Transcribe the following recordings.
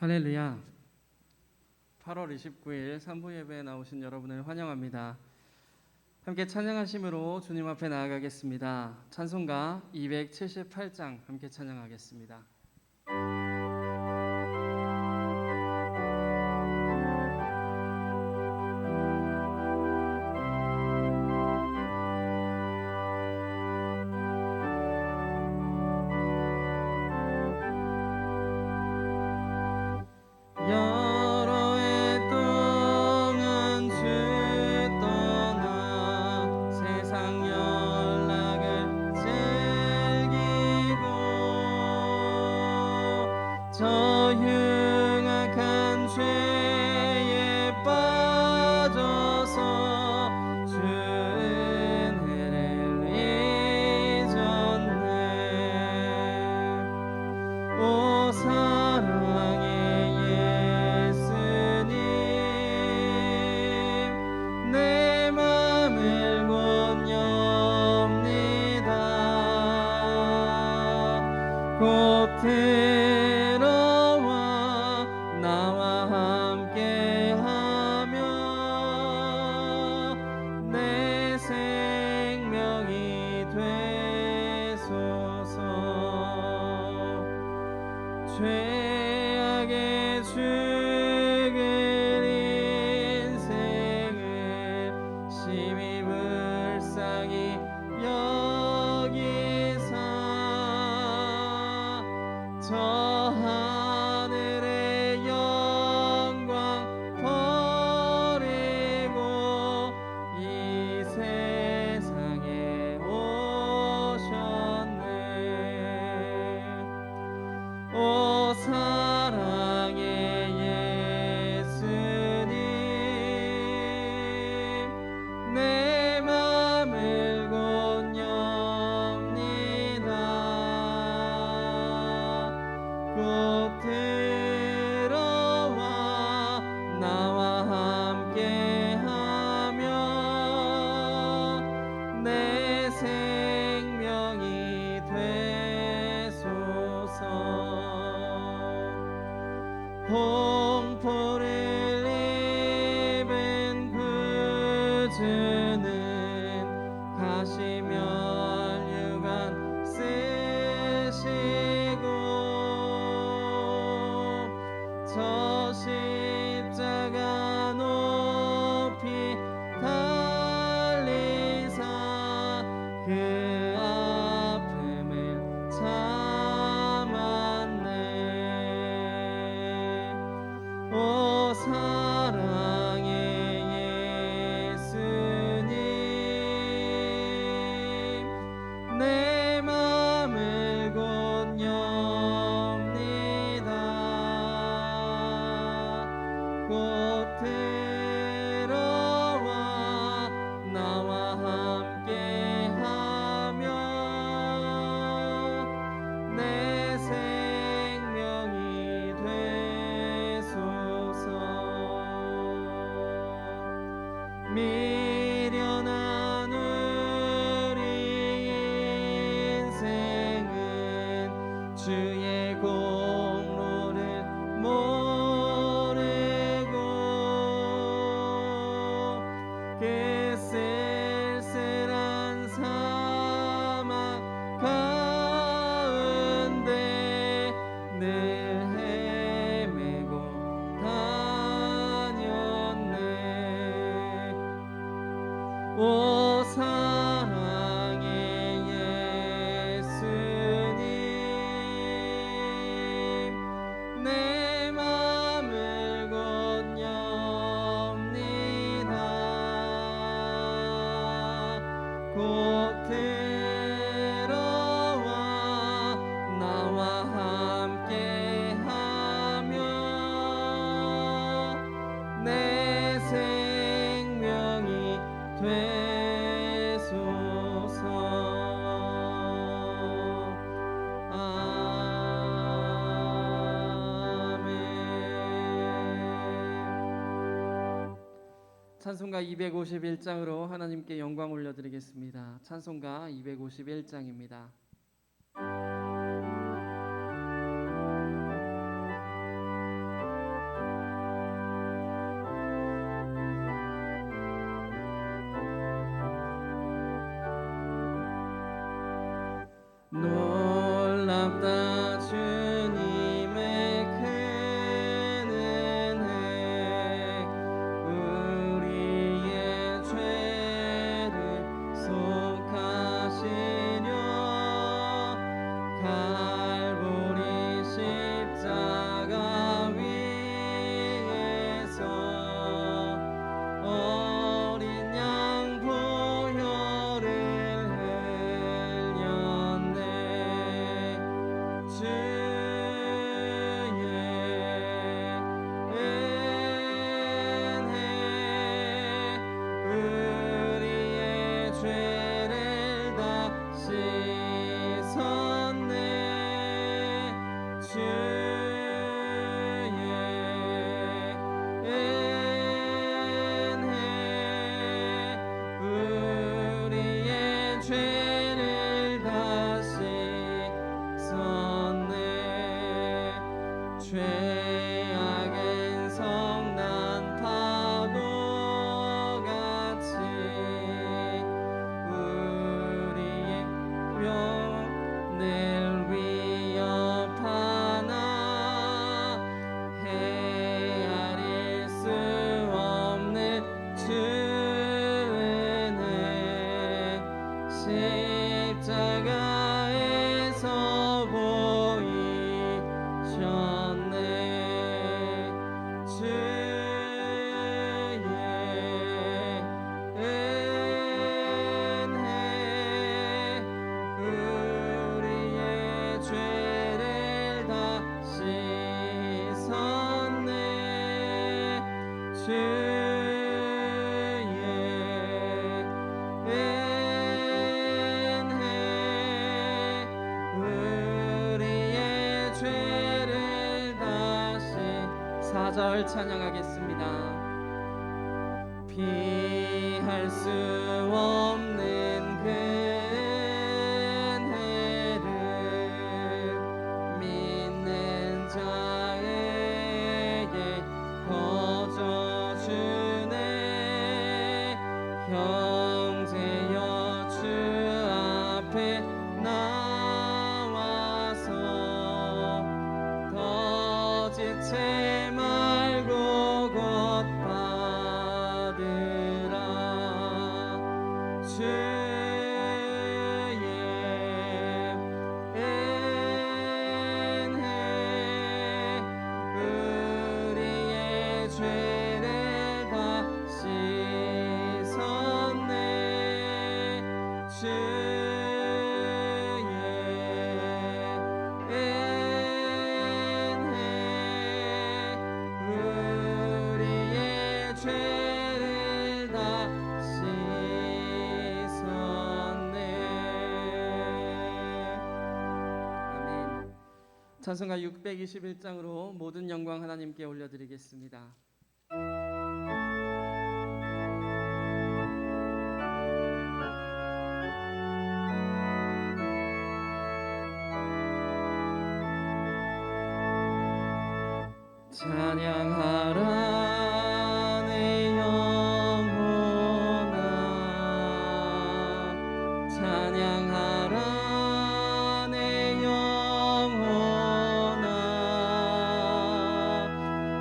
할렐루야. 8월 29일 산부 예배에 나오신 여러분을 환영합니다. 함께 찬양하심으로 주님 앞에 나아가겠습니다. 찬송가 278장 함께 찬양하겠습니다. 저 흉악한 죄에 빠져서 주 은혜를 잊었네. 오 사랑의 예수님, 내 맘을 곧 엽니다. 곧 들어와 나와 함께하며 내 생명이 되소서. 죄악의 죽을 인생을 심히 불쌍히 여기사 저 하늘의 영광 버리고 이 세상에 오셨네. 오 사랑의 예수님, 내 맘을 곧 엽니다. 곧 들어와 나와 함께하며 내 생명이 되소서. 홍포를 입은 구주는 가시면류관 쓰시고 저 십자가 높이 달리사 그 아픔을 참았네. 오 사랑의 예수님, 내 맘을 곧 엽니다. 곧 들어와 나와 함께하며 내 생명이 되소서. 미련한 우리 인생은 주의 공로를 모르고 그 쓸쓸한 사막 가운데 늘 헤매고 다녔네. 오 사랑의 예수님, 내 맘을 곧 엽니다. 곧 들어와 나와 함께하며 내 생명이 되소서. 아멘. 찬송가 251장으로 하나님께 영광 올려드리겠습니다. 찬송가 251장입니다. 죄악은 성난 파도같이 우리의 뼈를 위협하나 헤아릴 수 없는 주은혜 십자가에서 보이셨네. 주의 은혜 우리의 죄를 다 씻었네. 우리의 죄를 다시 4절 찬양하겠습니다. 피할 수 없는 그 은혜를 믿는 자에게 거저주네. 형제여 주 앞에 나와서 더 지체 말고 곧 받으라. 주의 은혜 우리의 죄를 다 씻었네. 주의 은혜 우리의 죄를 다 씻었네. 아멘. 찬송가 621장으로 모든 영광 하나님께 올려드리겠습니다. 찬양하라 내 영혼아 찬양하라 내 영혼아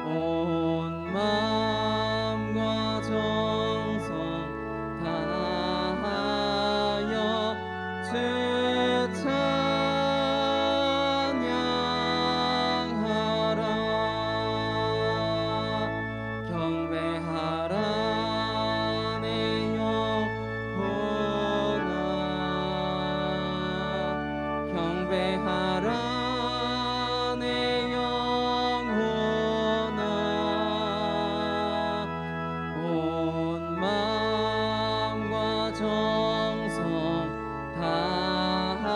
온 마음과 정성 다하여 주 경배하라 내 영혼아 경배하라 내 영혼아 온 마음과 정성 다하여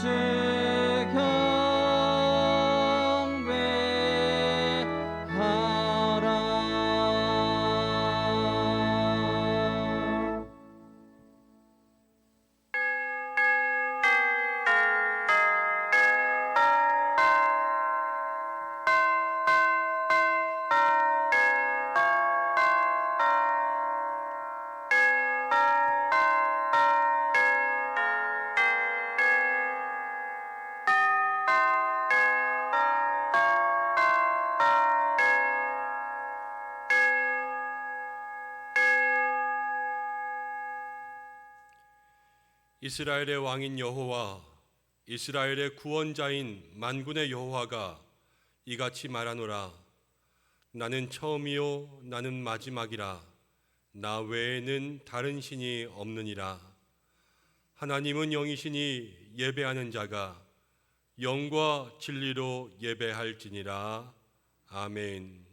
주 이스라엘의 왕인 여호와, 이스라엘의 구원자인 만군의 여호와가 이같이 말하노라. 나는 처음이요 나는 마지막이라. 나 외에는 다른 신이 없느니라. 하나님은 영이시니 예배하는 자가 영과 진리로 예배할지니라. 아멘.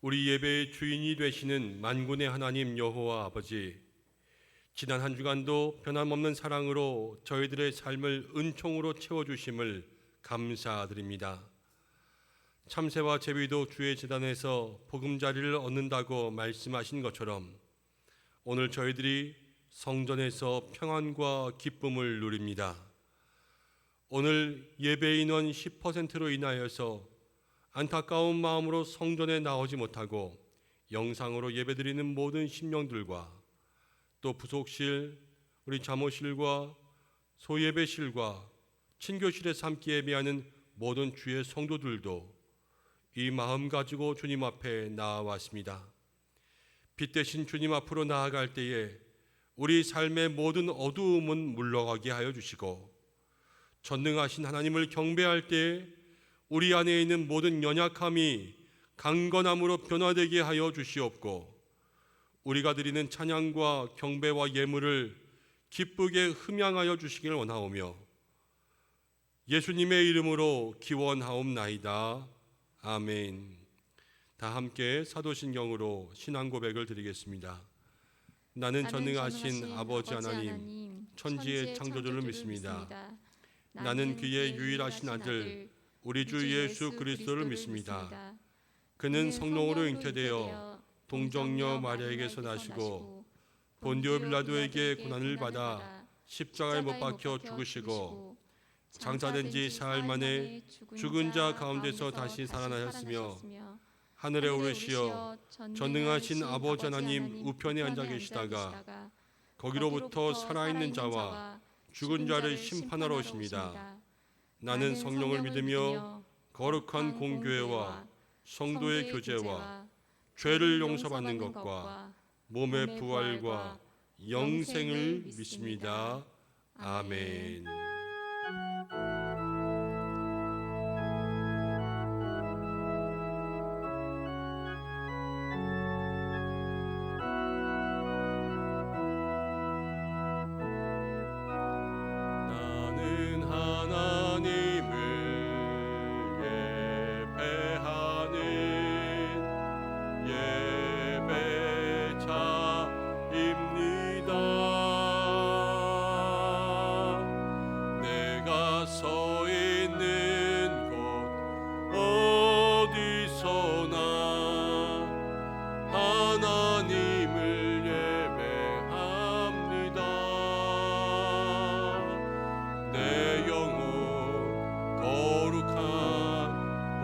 우리 예배의 주인이 되시는 만군의 하나님 여호와 아버지, 지난 한 주간도 변함없는 사랑으로 저희들의 삶을 은총으로 채워주심을 감사드립니다. 참새와 제비도 주의 제단에서 보금자리를 얻는다고 말씀하신 것처럼 오늘 저희들이 성전에서 평안과 기쁨을 누립니다. 오늘 예배 인원 10%로 인하여서 안타까운 마음으로 성전에 나오지 못하고 영상으로 예배드리는 모든 심령들과 또 부속실, 우리 잠옷실과 소예배실과 친교실에서 함께 예배하는 모든 주의 성도들도 이 마음 가지고 주님 앞에 나아왔습니다. 빛 대신 주님 앞으로 나아갈 때에 우리 삶의 모든 어두움은 물러가게 하여 주시고, 전능하신 하나님을 경배할 때에 우리 안에 있는 모든 연약함이 강건함으로 변화되게 하여 주시옵고, 우리가 드리는 찬양과 경배와 예물을 기쁘게 흠양하여 주시길 원하오며 예수님의 이름으로 기원하옵나이다. 아멘. 다 함께 사도신경으로 신앙 고백을 드리겠습니다. 나는 전능하신 아버지 하나님, 천지의 창조주를 믿습니다. 나는 그의 유일하신 아들 우리 주 예수 그리스도를 믿습니다. 그는 성령으로 잉태되어 동정녀 마리아에게서 나시고 본디오 빌라도에게 고난을 받아 십자가에 못 박혀 죽으시고 장사된 지 사흘 만에 죽은 자 가운데서 다시 살아나셨으며 하늘에 오르시어 전능하신 아버지 하나님 우편에 앉아 계시다가 거기로부터 살아있는 자와 죽은 자를 심판하러 오십니다. 나는 성령을 믿으며 거룩한 공교회와 성도의 교제와 죄를 용서받는 것과 몸의 부활과 영생을 믿습니다. 아멘. 나는 하나님을 예배하는 예배자입니다. 내가 서 있는 곳 어디서나 하나님을 예배합니다. 내 영혼 거룩한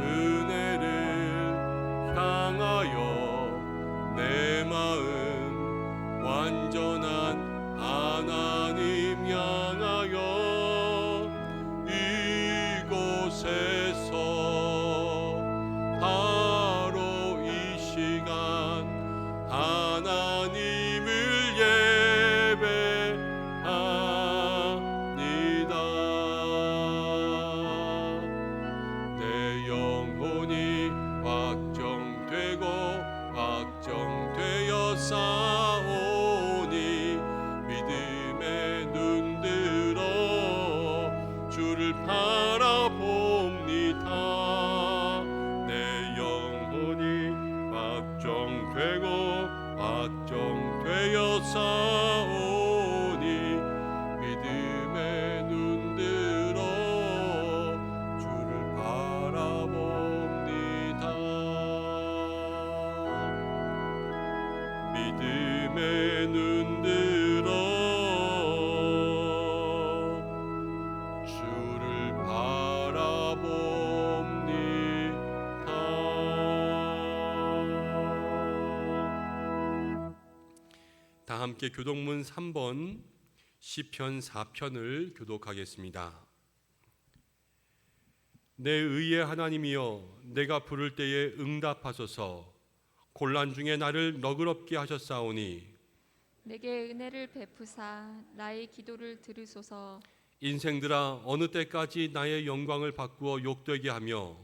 은혜를 향하여 내 마음 완전한 하나님 향하여 이곳에서 바로 이 시간 하나님을 예배합니다. 내 영혼이 확정되고 확정되어 싸우니 믿음의 눈 들어 주를 바라봅니다. 내 영혼이 확정되고 확정되어 싸우니 믿음의 눈 들어 주를 바라봅니다. 믿음의 눈 들어 주를 바라봅니다. 다 함께 교독문 3번 시편 4편을 교독하겠습니다. 내 의의 하나님이여, 내가 부를 때에 응답하소서. 곤란 중에 나를 너그럽게 하셨사오니 내게 은혜를 베푸사 나의 기도를 들으소서. 인생들아, 어느 때까지 나의 영광을 바꾸어 욕되게 하며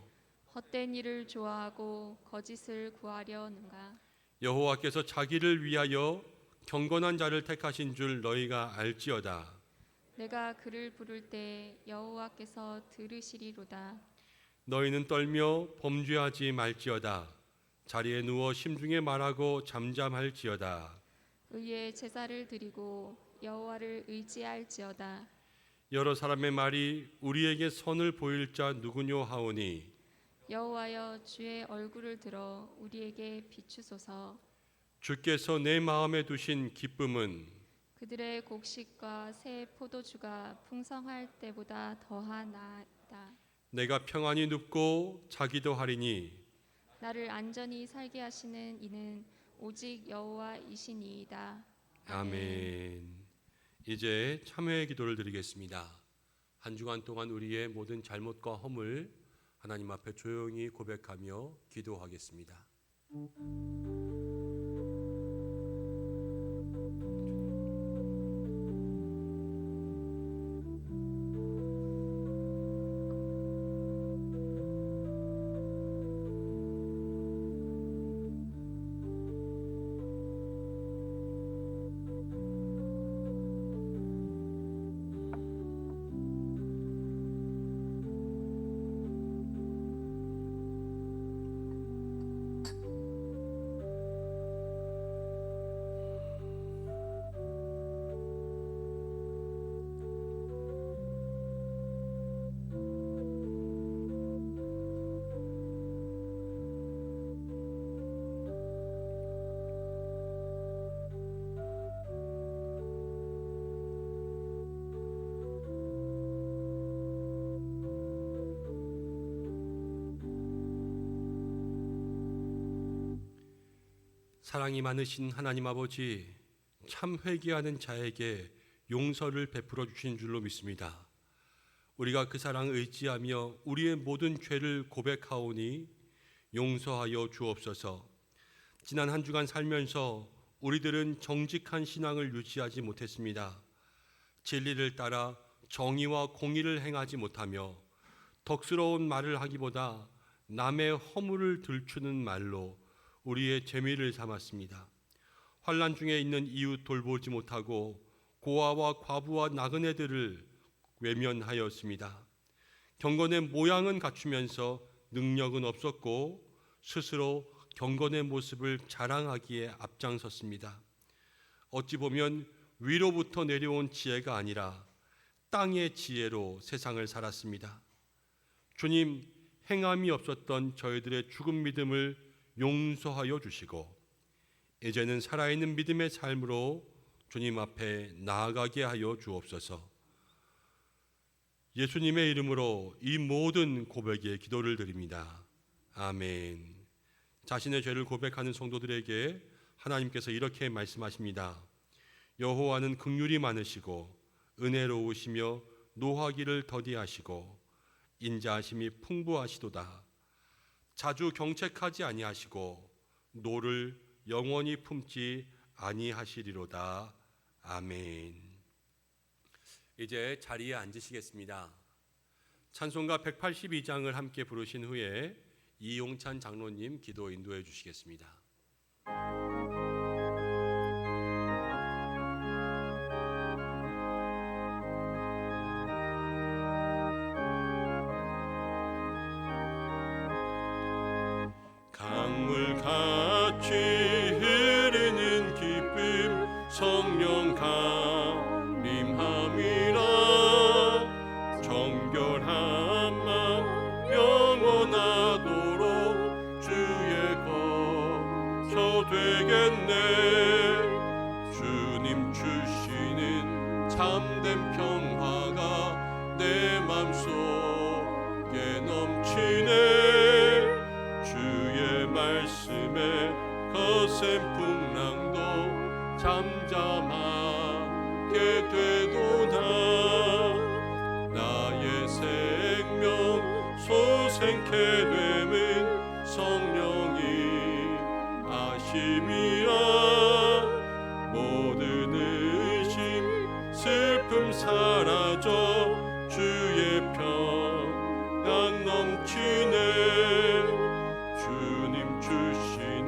헛된 일을 좋아하고 거짓을 구하려는가. 여호와께서 자기를 위하여 경건한 자를 택하신 줄 너희가 알지어다. 내가 그를 부를 때 여호와께서 들으시리로다. 너희는 떨며 범죄하지 말지어다. 자리에 누워 심중에 말하고 잠잠할지어다. 의의 제사를 드리고 여호와를 의지할지어다. 여러 사람의 말이 우리에게 선을 보일 자 누구뇨 하오니 여호와여 주의 얼굴을 들어 우리에게 비추소서. 주께서 내 마음에 두신 기쁨은 그들의 곡식과 새 포도주가 풍성할 때보다 더하나이다. 내가 평안히 눕고 자기도 하리니 나를 안전히 살게 하시는 이는 오직 여호와이시니이다. 아멘. 이제 참회의 기도를 드리겠습니다. 한 주간 동안 우리의 모든 잘못과 허물 하나님 앞에 조용히 고백하며 기도하겠습니다. 사랑이 많으신 하나님 아버지, 참 회개하는 자에게 용서를 베풀어 주신 줄로 믿습니다. 우리가 그 사랑을 의지하며 우리의 모든 죄를 고백하오니 용서하여 주옵소서. 지난 한 주간 살면서 우리들은 정직한 신앙을 유지하지 못했습니다. 진리를 따라 정의와 공의를 행하지 못하며 덕스러운 말을 하기보다 남의 허물을 들추는 말로 우리의 재미를 삼았습니다. 환난 중에 있는 이웃 돌보지 못하고 고아와 과부와 나그네들을 외면하였습니다. 경건의 모양은 갖추면서 능력은 없었고 스스로 경건의 모습을 자랑하기에 앞장섰습니다. 어찌 보면 위로부터 내려온 지혜가 아니라 땅의 지혜로 세상을 살았습니다. 주님, 행함이 없었던 저희들의 죽은 믿음을 용서하여 주시고 이제는 살아있는 믿음의 삶으로 주님 앞에 나아가게 하여 주옵소서. 예수님의 이름으로 이 모든 고백에 기도를 드립니다. 아멘. 자신의 죄를 고백하는 성도들에게 하나님께서 이렇게 말씀하십니다. 여호와는 긍휼이 많으시고 은혜로우시며 노하기를 더디하시고 인자하심이 풍부하시도다. 자주 경책하지 아니하시고 노를 영원히 품지 아니하시리로다. 아멘. 이제 자리에 앉으시겠습니다. 찬송가 182장을 함께 부르신 후에 이용찬 장로님 기도 인도해 주시겠습니다. 강물같이 흐르는 기쁨 성령 감림함이라. 정결한 맘 영원하도록 주의 거처 되겠네. 주님 주시는 참된 평화가 내 맘속에 넘치네. 주의 말씀에 거센 풍랑도 잠잠하게 되도다. 나의 생명 소생케 됨은 성령이 아심이라. 모든 의심 슬픔 사라져 주의 평강 넘치네. 주님 주시는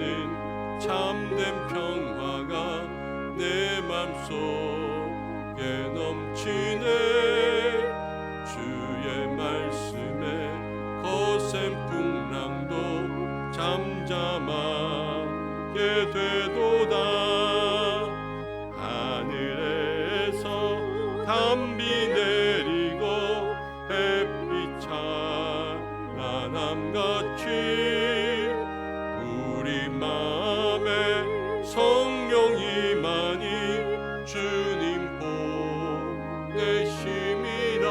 참된 평화가 내 맘속에 넘치네. 주의 말씀에 거센 풍랑도 잠잠 잠잠하게 되도다. 하늘에서 담비 내리고 햇빛 찬란함같이 우리 마음에 성령이 임하니 주님 보내심이라.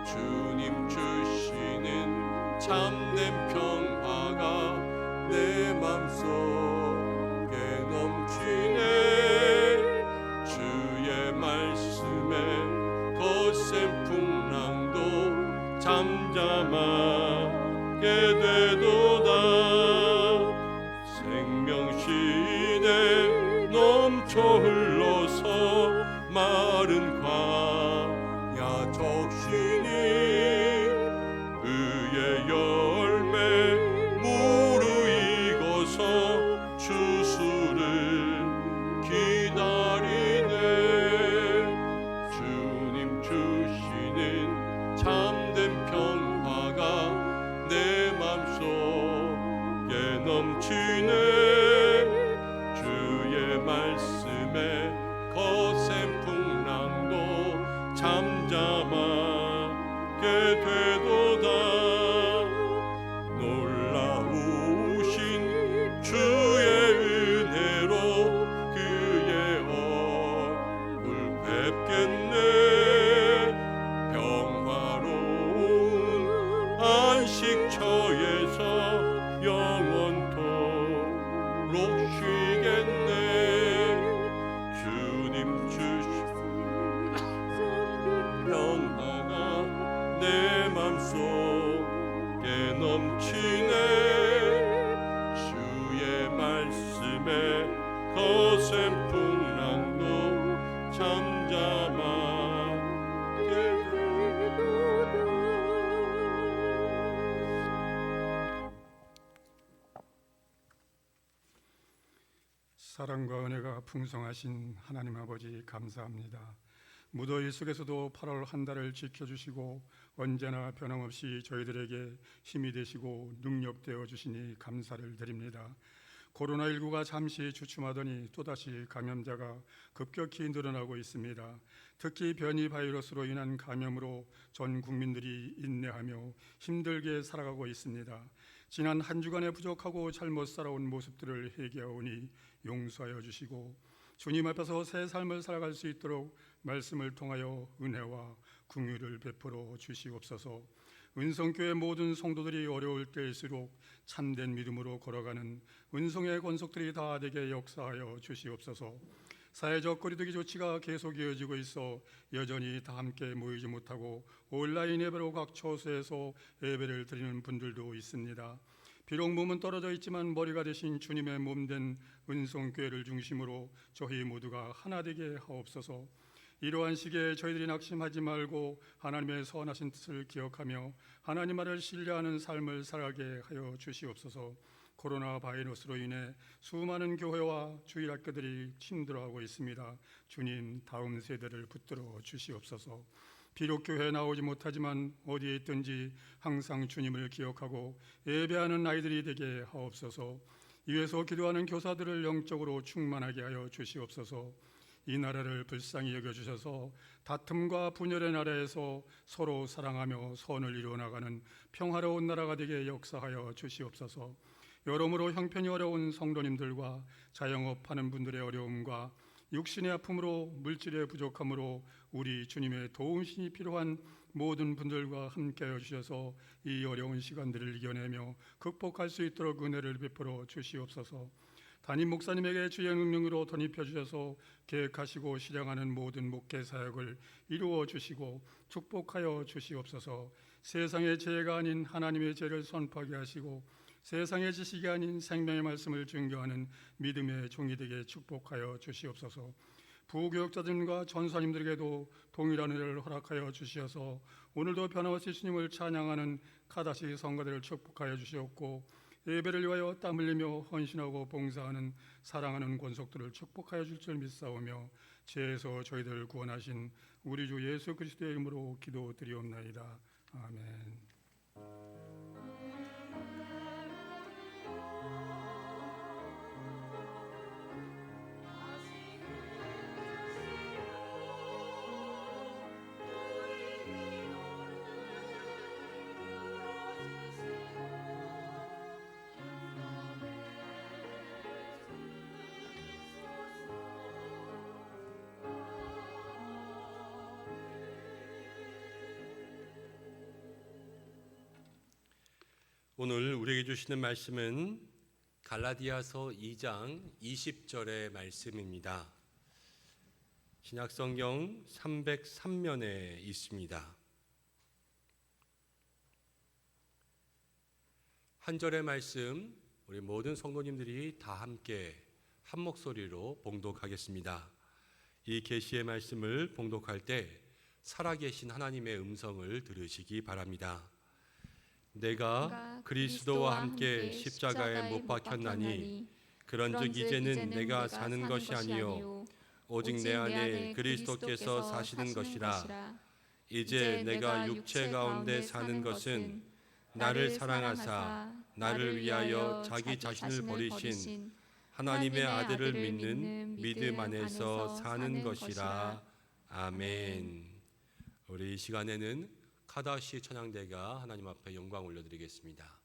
주님 주시는 참된 평화가 내 맘속에 넘치네. 주의 말씀에 거센 풍랑도 잠잠하게 되도다. 생명신에 넘쳐 흘러서 마른 광야 적시니 의의 열매 무르익어서 추수를 기다리네. 주님 주시는 참된 평화가 내 맘속에 넘치네. 주의 말씀에 거센 풍랑도 잠잠하게 되도다. 놀라우신 주의 은혜로 그의 얼굴 뵙겠네. 평화로운 안식처에서 영원토록 쉬겠네. 주님 주신 평화가 내 맘속에 넘치네. 주의 말씀에 거센 풍랑도 잠잠하게 되도다. 사랑과 은혜가 풍성하신 하나님 아버지 감사합니다. 무더위 속에서도 8월 한 달을 지켜주시고 언제나 변함없이 저희들에게 힘이 되시고 능력되어 주시니 감사를 드립니다. 코로나19가 잠시 주춤하더니 또다시 감염자가 급격히 늘어나고 있습니다. 특히 변이 바이러스로 인한 감염으로 전 국민들이 인내하며 힘들게 살아가고 있습니다. 지난 한 주간의 부족하고 잘못 살아온 모습들을 회개하오니 용서하여 주시고 주님 앞에서 새 삶을 살아갈 수 있도록 말씀을 통하여 은혜와 긍휼을 베풀어 주시옵소서. 은성교회 모든 성도들이 어려울 때일수록 참된 믿음으로 걸어가는 은성의 권속들이 다 되게 역사하여 주시옵소서. 사회적 거리두기 조치가 계속 이어지고 있어 여전히 다 함께 모이지 못하고 온라인 예배로 각 처소에서 예배를 드리는 분들도 있습니다. 비록 몸은 떨어져 있지만 머리가 되신 주님의 몸된 은성교회를 중심으로 저희 모두가 하나 되게 하옵소서. 이러한 시기에 저희들이 낙심하지 말고 하나님의 선하신 뜻을 기억하며 하나님 말을 신뢰하는 삶을 살아가게 하여 주시옵소서. 코로나 바이러스로 인해 수많은 교회와 주일학교들이 힘들어하고 있습니다. 주님, 다음 세대를 붙들어 주시옵소서. 비록 교회에 나오지 못하지만 어디에 있든지 항상 주님을 기억하고 예배하는 아이들이 되게 하옵소서. 이외에서 기도하는 교사들을 영적으로 충만하게 하여 주시옵소서. 이 나라를 불쌍히 여겨주셔서 다툼과 분열의 나라에서 서로 사랑하며 선을 이루어나가는 평화로운 나라가 되게 역사하여 주시옵소서. 여러모로 형편이 어려운 성도님들과 자영업하는 분들의 어려움과 육신의 아픔으로 물질의 부족함으로 우리 주님의 도우심이 필요한 모든 분들과 함께하여 주셔서 이 어려운 시간들을 이겨내며 극복할 수 있도록 은혜를 베풀어 주시옵소서. 담임 목사님에게 주의 능력으로 덧입혀 주셔서 계획하시고 실행하는 모든 목회 사역을 이루어 주시고 축복하여 주시옵소서. 세상의 죄가 아닌 하나님의 죄를 선포하게 하시고 세상의 지식이 아닌 생명의 말씀을 증거하는 믿음의 종이 되게 축복하여 주시옵소서. 부교육자들과 전사님들에게도 동일한 은혜를 허락하여 주시어서 오늘도 변함없이 주님을 찬양하는 카다시 성가대를 축복하여 주시옵고 예배를 위하여 땀 흘리며 헌신하고 봉사하는 사랑하는 권속들을 축복하여 줄 줄 믿사오며 죄에서 저희들을 구원하신 우리 주 예수 그리스도의 이름으로 기도드리옵나이다. 아멘. 오늘 우리에게 주시는 말씀은 갈라디아서 2장 20절의 말씀입니다. 신약성경 303면에 있습니다. 한 절의 말씀 우리 모든 성도님들이 다 함께 한 목소리로 봉독하겠습니다. 이 계시의 말씀을 봉독할 때 살아계신 하나님의 음성을 들으시기 바랍니다. 내가 그리스도와 함께 십자가에 못 박혔나니 그런즉 이제는 내가 사는 것이 아니요 오직 내 안에 그리스도께서 사시는 것이라. 이제 내가 육체 가운데 사는 것은 나를 사랑하사 나를 위하여 자기 자신을 버리신 하나님의 아들을 믿는 믿음 안에서 사는 것이라. 아멘. 우리 이 시간에는 카다시 찬양대가 하나님 앞에 영광 올려드리겠습니다.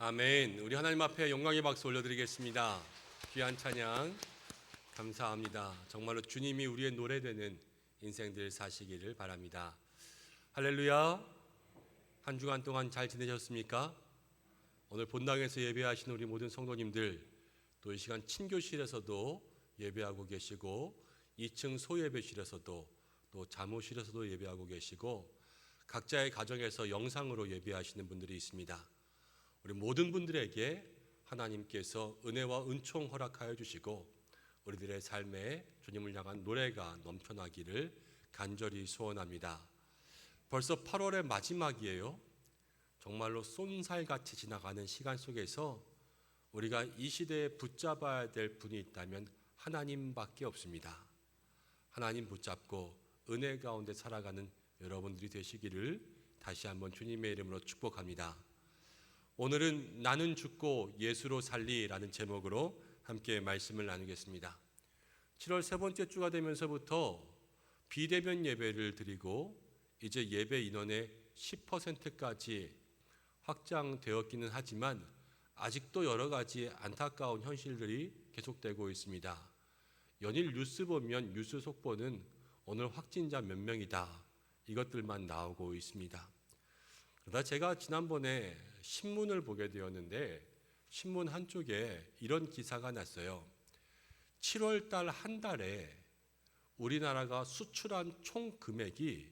아멘. 우리 하나님 앞에 영광의 박수 올려드리겠습니다. 귀한 찬양 감사합니다. 정말로 주님이 우리의 노래되는 인생들 사시기를 바랍니다. 할렐루야. 한 주간 동안 잘 지내셨습니까? 오늘 본당에서 예배하시는 우리 모든 성도님들, 또 이 시간 친교실에서도 예배하고 계시고 2층 소예배실에서도 또 자모실에서도 예배하고 계시고 각자의 가정에서 영상으로 예배하시는 분들이 있습니다. 우리 모든 분들에게 하나님께서 은혜와 은총 허락하여 주시고 우리들의 삶에 주님을 향한 노래가 넘쳐나기를 간절히 소원합니다. 벌써 8월의 마지막이에요. 정말로 쏜살같이 지나가는 시간 속에서 우리가 이 시대에 붙잡아야 될 분이 있다면 하나님밖에 없습니다. 하나님 붙잡고 은혜 가운데 살아가는 여러분들이 되시기를 다시 한번 주님의 이름으로 축복합니다. 오늘은 나는 죽고 예수로 살리라는 제목으로 함께 말씀을 나누겠습니다. 7월 세 번째 주가 되면서부터 비대면 예배를 드리고 이제 예배 인원의 10%까지 확장되었기는 하지만 아직도 여러 가지 안타까운 현실들이 계속되고 있습니다. 연일 뉴스 보면 뉴스 속보는 오늘 확진자 몇 명이다 이것들만 나오고 있습니다. 그러다 제가 지난번에 신문을 보게 되었는데 신문 한쪽에 이런 기사가 났어요. 7월 달 한 달에 우리나라가 수출한 총 금액이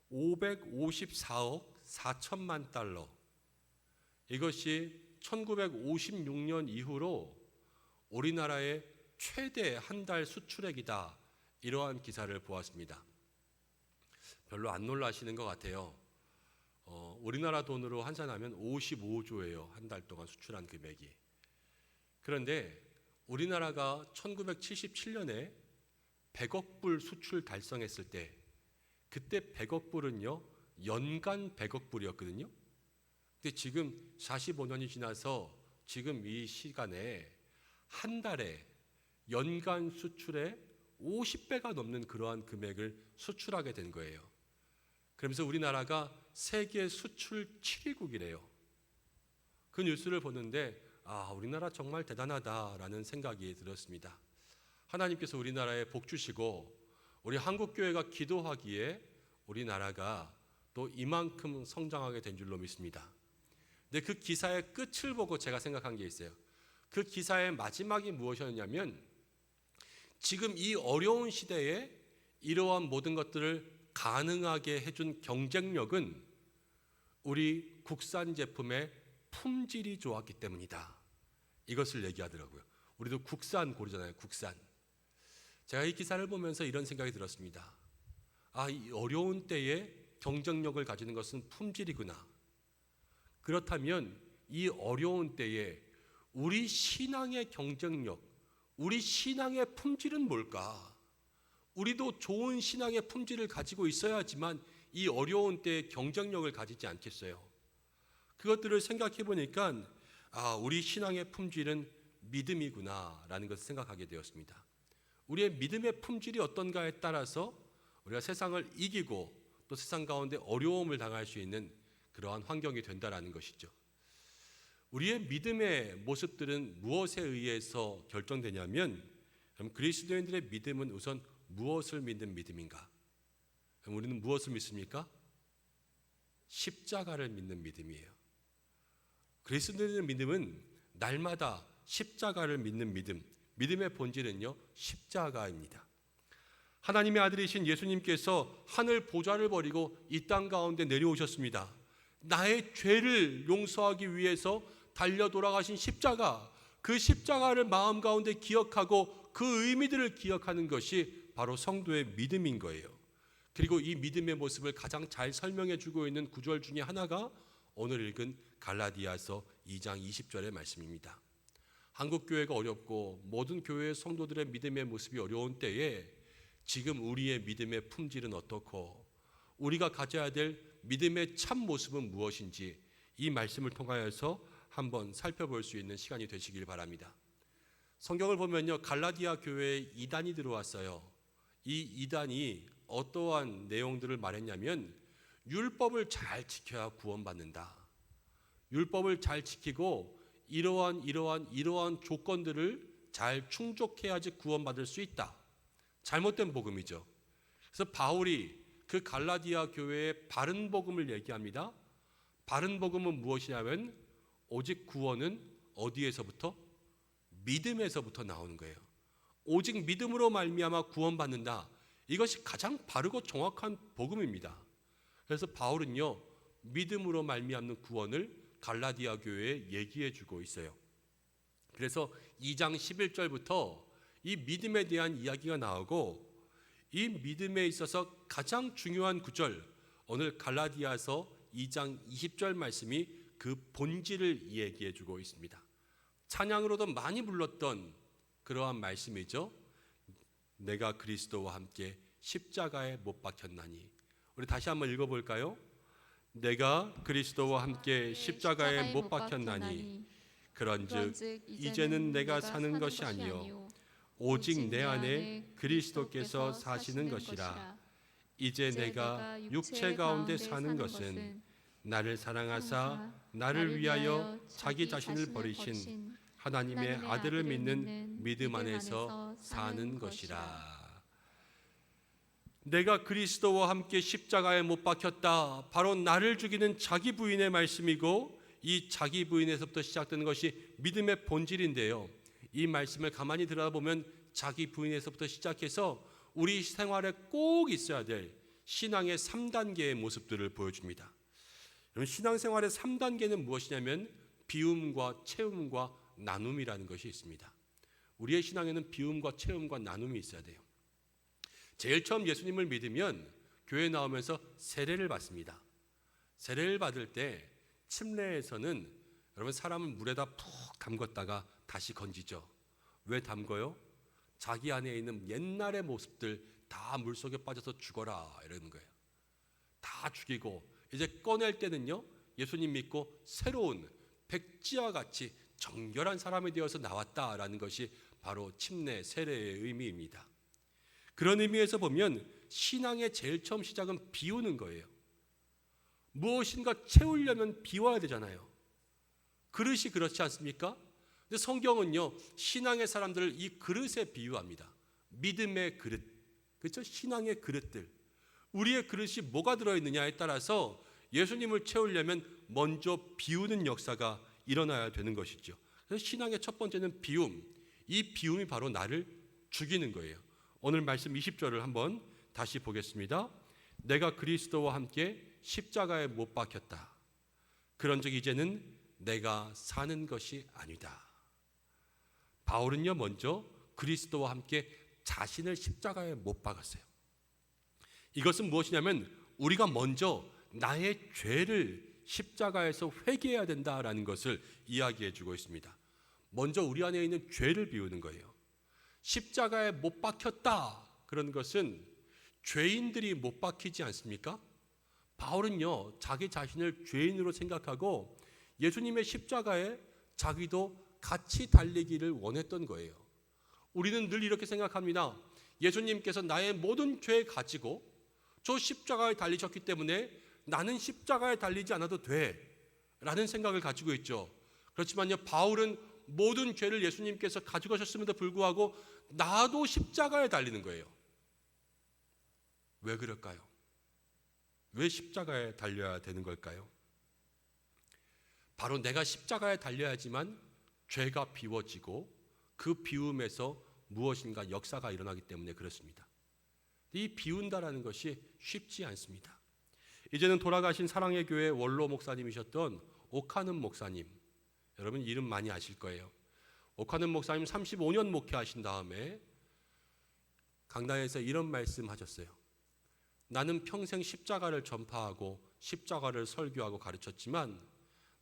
554억 4천만 달러. 이것이 1956년 이후로 우리나라의 최대 한 달 수출액이다. 이러한 기사를 보았습니다. 별로 안 놀라시는 것 같아요. 우리나라 돈으로 환산하면 55조예요. 한 달 동안 수출한 금액이. 그런데 우리나라가 1977년에 100억 불 수출 달성했을 때 그때 100억 불은요 연간 100억 불이었거든요. 근데 지금 45년이 지나서 지금 이 시간에 한 달에 연간 수출의 50배가 넘는 그러한 금액을 수출하게 된 거예요. 그러면서 우리나라가 세계 수출 7위국이래요. 그 뉴스를 보는데 우리나라 정말 대단하다라는 생각이 들었습니다. 하나님께서 우리나라에 복 주시고 우리 한국교회가 기도하기에 우리나라가 또 이만큼 성장하게 된 줄로 믿습니다. 근데 그 기사의 끝을 보고 제가 생각한 게 있어요. 그 기사의 마지막이 무엇이었냐면 지금 이 어려운 시대에 이러한 모든 것들을 가능하게 해준 경쟁력은 우리 국산 제품의 품질이 좋았기 때문이다. 이것을 얘기하더라고요. 우리도 국산 고르잖아요. 국산. 제가 이 기사를 보면서 이런 생각이 들었습니다. 이 어려운 때에 경쟁력을 가지는 것은 품질이구나. 그렇다면 이 어려운 때에 우리 신앙의 경쟁력, 우리 신앙의 품질은 뭘까? 우리도 좋은 신앙의 품질을 가지고 있어야지만 이 어려운 때에 경쟁력을 가지지 않겠어요? 그것들을 생각해 보니까 우리 신앙의 품질은 믿음이구나라는 것을 생각하게 되었습니다. 우리의 믿음의 품질이 어떤가에 따라서 우리가 세상을 이기고 또 세상 가운데 어려움을 당할 수 있는 그러한 환경이 된다라는 것이죠. 우리의 믿음의 모습들은 무엇에 의해서 결정되냐면 그리스도인들의 믿음은 우선 무엇을 믿는 믿음인가? 우리는 무엇을 믿습니까? 십자가를 믿는 믿음이에요. 그리스도인의 믿음은 날마다 십자가를 믿는 믿음, 믿음의 본질은요 십자가입니다. 하나님의 아들이신 예수님께서 하늘 보좌를 버리고 이 땅 가운데 내려오셨습니다. 나의 죄를 용서하기 위해서 달려 돌아가신 십자가, 그 십자가를 마음 가운데 기억하고 그 의미들을 기억하는 것이 바로 성도의 믿음인 거예요. 그리고 이 믿음의 모습을 가장 잘 설명해 주고 있는 구절 중에 하나가 오늘 읽은 갈라디아서 2장 20절의 말씀입니다. 한국교회가 어렵고 모든 교회의 성도들의 믿음의 모습이 어려운 때에 지금 우리의 믿음의 품질은 어떻고 우리가 가져야 될 믿음의 참 모습은 무엇인지 이 말씀을 통하여서 한번 살펴볼 수 있는 시간이 되시길 바랍니다. 성경을 보면요 갈라디아 교회에 이단이 들어왔어요. 이 이단이 어떠한 내용들을 말했냐면 율법을 잘 지켜야 구원받는다. 율법을 잘 지키고 이러한 조건들을 잘 충족해야지 구원받을 수 있다. 잘못된 복음이죠. 그래서 바울이 그 갈라디아 교회의 바른 복음을 얘기합니다. 바른 복음은 무엇이냐면 오직 구원은 어디에서부터? 믿음에서부터 나오는 거예요. 오직 믿음으로 말미암아 구원받는다. 이것이 가장 바르고 정확한 복음입니다. 그래서 바울은요 믿음으로 말미암는 구원을 갈라디아 교회에 얘기해 주고 있어요. 그래서 2장 11절부터 이 믿음에 대한 이야기가 나오고 이 믿음에 있어서 가장 중요한 구절 오늘 갈라디아서 2장 20절 말씀이 그 본질을 얘기해 주고 있습니다. 찬양으로도 많이 불렀던 그러한 말씀이죠. 내가 그리스도와 함께 십자가에 못 박혔나니. 우리 다시 한번 읽어볼까요? 내가 그리스도와 함께 십자가에 못 박혔나니 그런즉 이제는 내가 사는 것이 아니요 오직 내 안에 그리스도께서 사시는 것이라. 이제 내가 육체 가운데 사는 것은 나를 사랑하사 나를 위하여 자기 자신을 버리신 하나님의 아들을 믿는 믿음 안에서 사는 것이라. 내가 그리스도와 함께 십자가에 못 박혔다. 바로 나를 죽이는 자기 부인의 말씀이고, 이 자기 부인에서부터 시작되는 것이 믿음의 본질인데요. 이 말씀을 가만히 들여다보면 자기 부인에서부터 시작해서 우리 생활에 꼭 있어야 될 신앙의 3단계의 모습들을 보여줍니다. 여러분, 신앙생활의 3단계는 무엇이냐면 비움과 채움과 나눔이라는 것이 있습니다. 우리의 신앙에는 비움과 채움과 나눔이 있어야 돼요. 제일 처음 예수님을 믿으면 교회 나오면서 세례를 받습니다. 세례를 받을 때 침례에서는 여러분 사람을 물에다 푹 담궜다가 다시 건지죠. 왜 담궈요? 자기 안에 있는 옛날의 모습들 다 물속에 빠져서 죽어라 이러는 거예요. 다 죽이고 이제 꺼낼 때는요, 예수님 믿고 새로운 백지와 같이 정결한 사람이 되어서 나왔다라는 것이 바로 침례 세례의 의미입니다. 그런 의미에서 보면 신앙의 제일 처음 시작은 비우는 거예요. 무엇인가 채우려면 비워야 되잖아요. 그릇이 그렇지 않습니까? 근데 성경은요, 신앙의 사람들을 이 그릇에 비유합니다. 믿음의 그릇, 그렇죠? 신앙의 그릇들. 우리의 그릇이 뭐가 들어있느냐에 따라서 예수님을 채우려면 먼저 비우는 역사가 일어나야 되는 것이죠. 그래서 신앙의 첫 번째는 비움. 이 비움이 바로 나를 죽이는 거예요. 오늘 말씀 20절을 한번 다시 보겠습니다. 내가 그리스도와 함께 십자가에 못 박혔다. 그런즉 이제는 내가 사는 것이 아니다. 바울은요, 먼저 그리스도와 함께 자신을 십자가에 못 박았어요. 이것은 무엇이냐면 우리가 먼저 나의 죄를 십자가에서 회개해야 된다라는 것을 이야기해 주고 있습니다. 먼저 우리 안에 있는 죄를 비우는 거예요. 십자가에 못 박혔다, 그런 것은 죄인들이 못 박히지 않습니까? 바울은요, 자기 자신을 죄인으로 생각하고 예수님의 십자가에 자기도 같이 달리기를 원했던 거예요. 우리는 늘 이렇게 생각합니다. 예수님께서 나의 모든 죄 가지고 저 십자가에 달리셨기 때문에 나는 십자가에 달리지 않아도 돼 라는 생각을 가지고 있죠. 그렇지만요, 바울은 모든 죄를 예수님께서 가지고 가셨음에도 불구하고 나도 십자가에 달리는 거예요. 왜 그럴까요? 왜 십자가에 달려야 되는 걸까요? 바로 내가 십자가에 달려야지만 죄가 비워지고 그 비움에서 무엇인가 역사가 일어나기 때문에 그렇습니다. 이 비운다라는 것이 쉽지 않습니다. 이제는 돌아가신 사랑의 교회 원로 목사님이셨던 오카는 목사님, 여러분 이름 많이 아실 거예요. 오카는 목사님 35년 목회하신 다음에 강단에서 이런 말씀 하셨어요. 나는 평생 십자가를 전파하고 십자가를 설교하고 가르쳤지만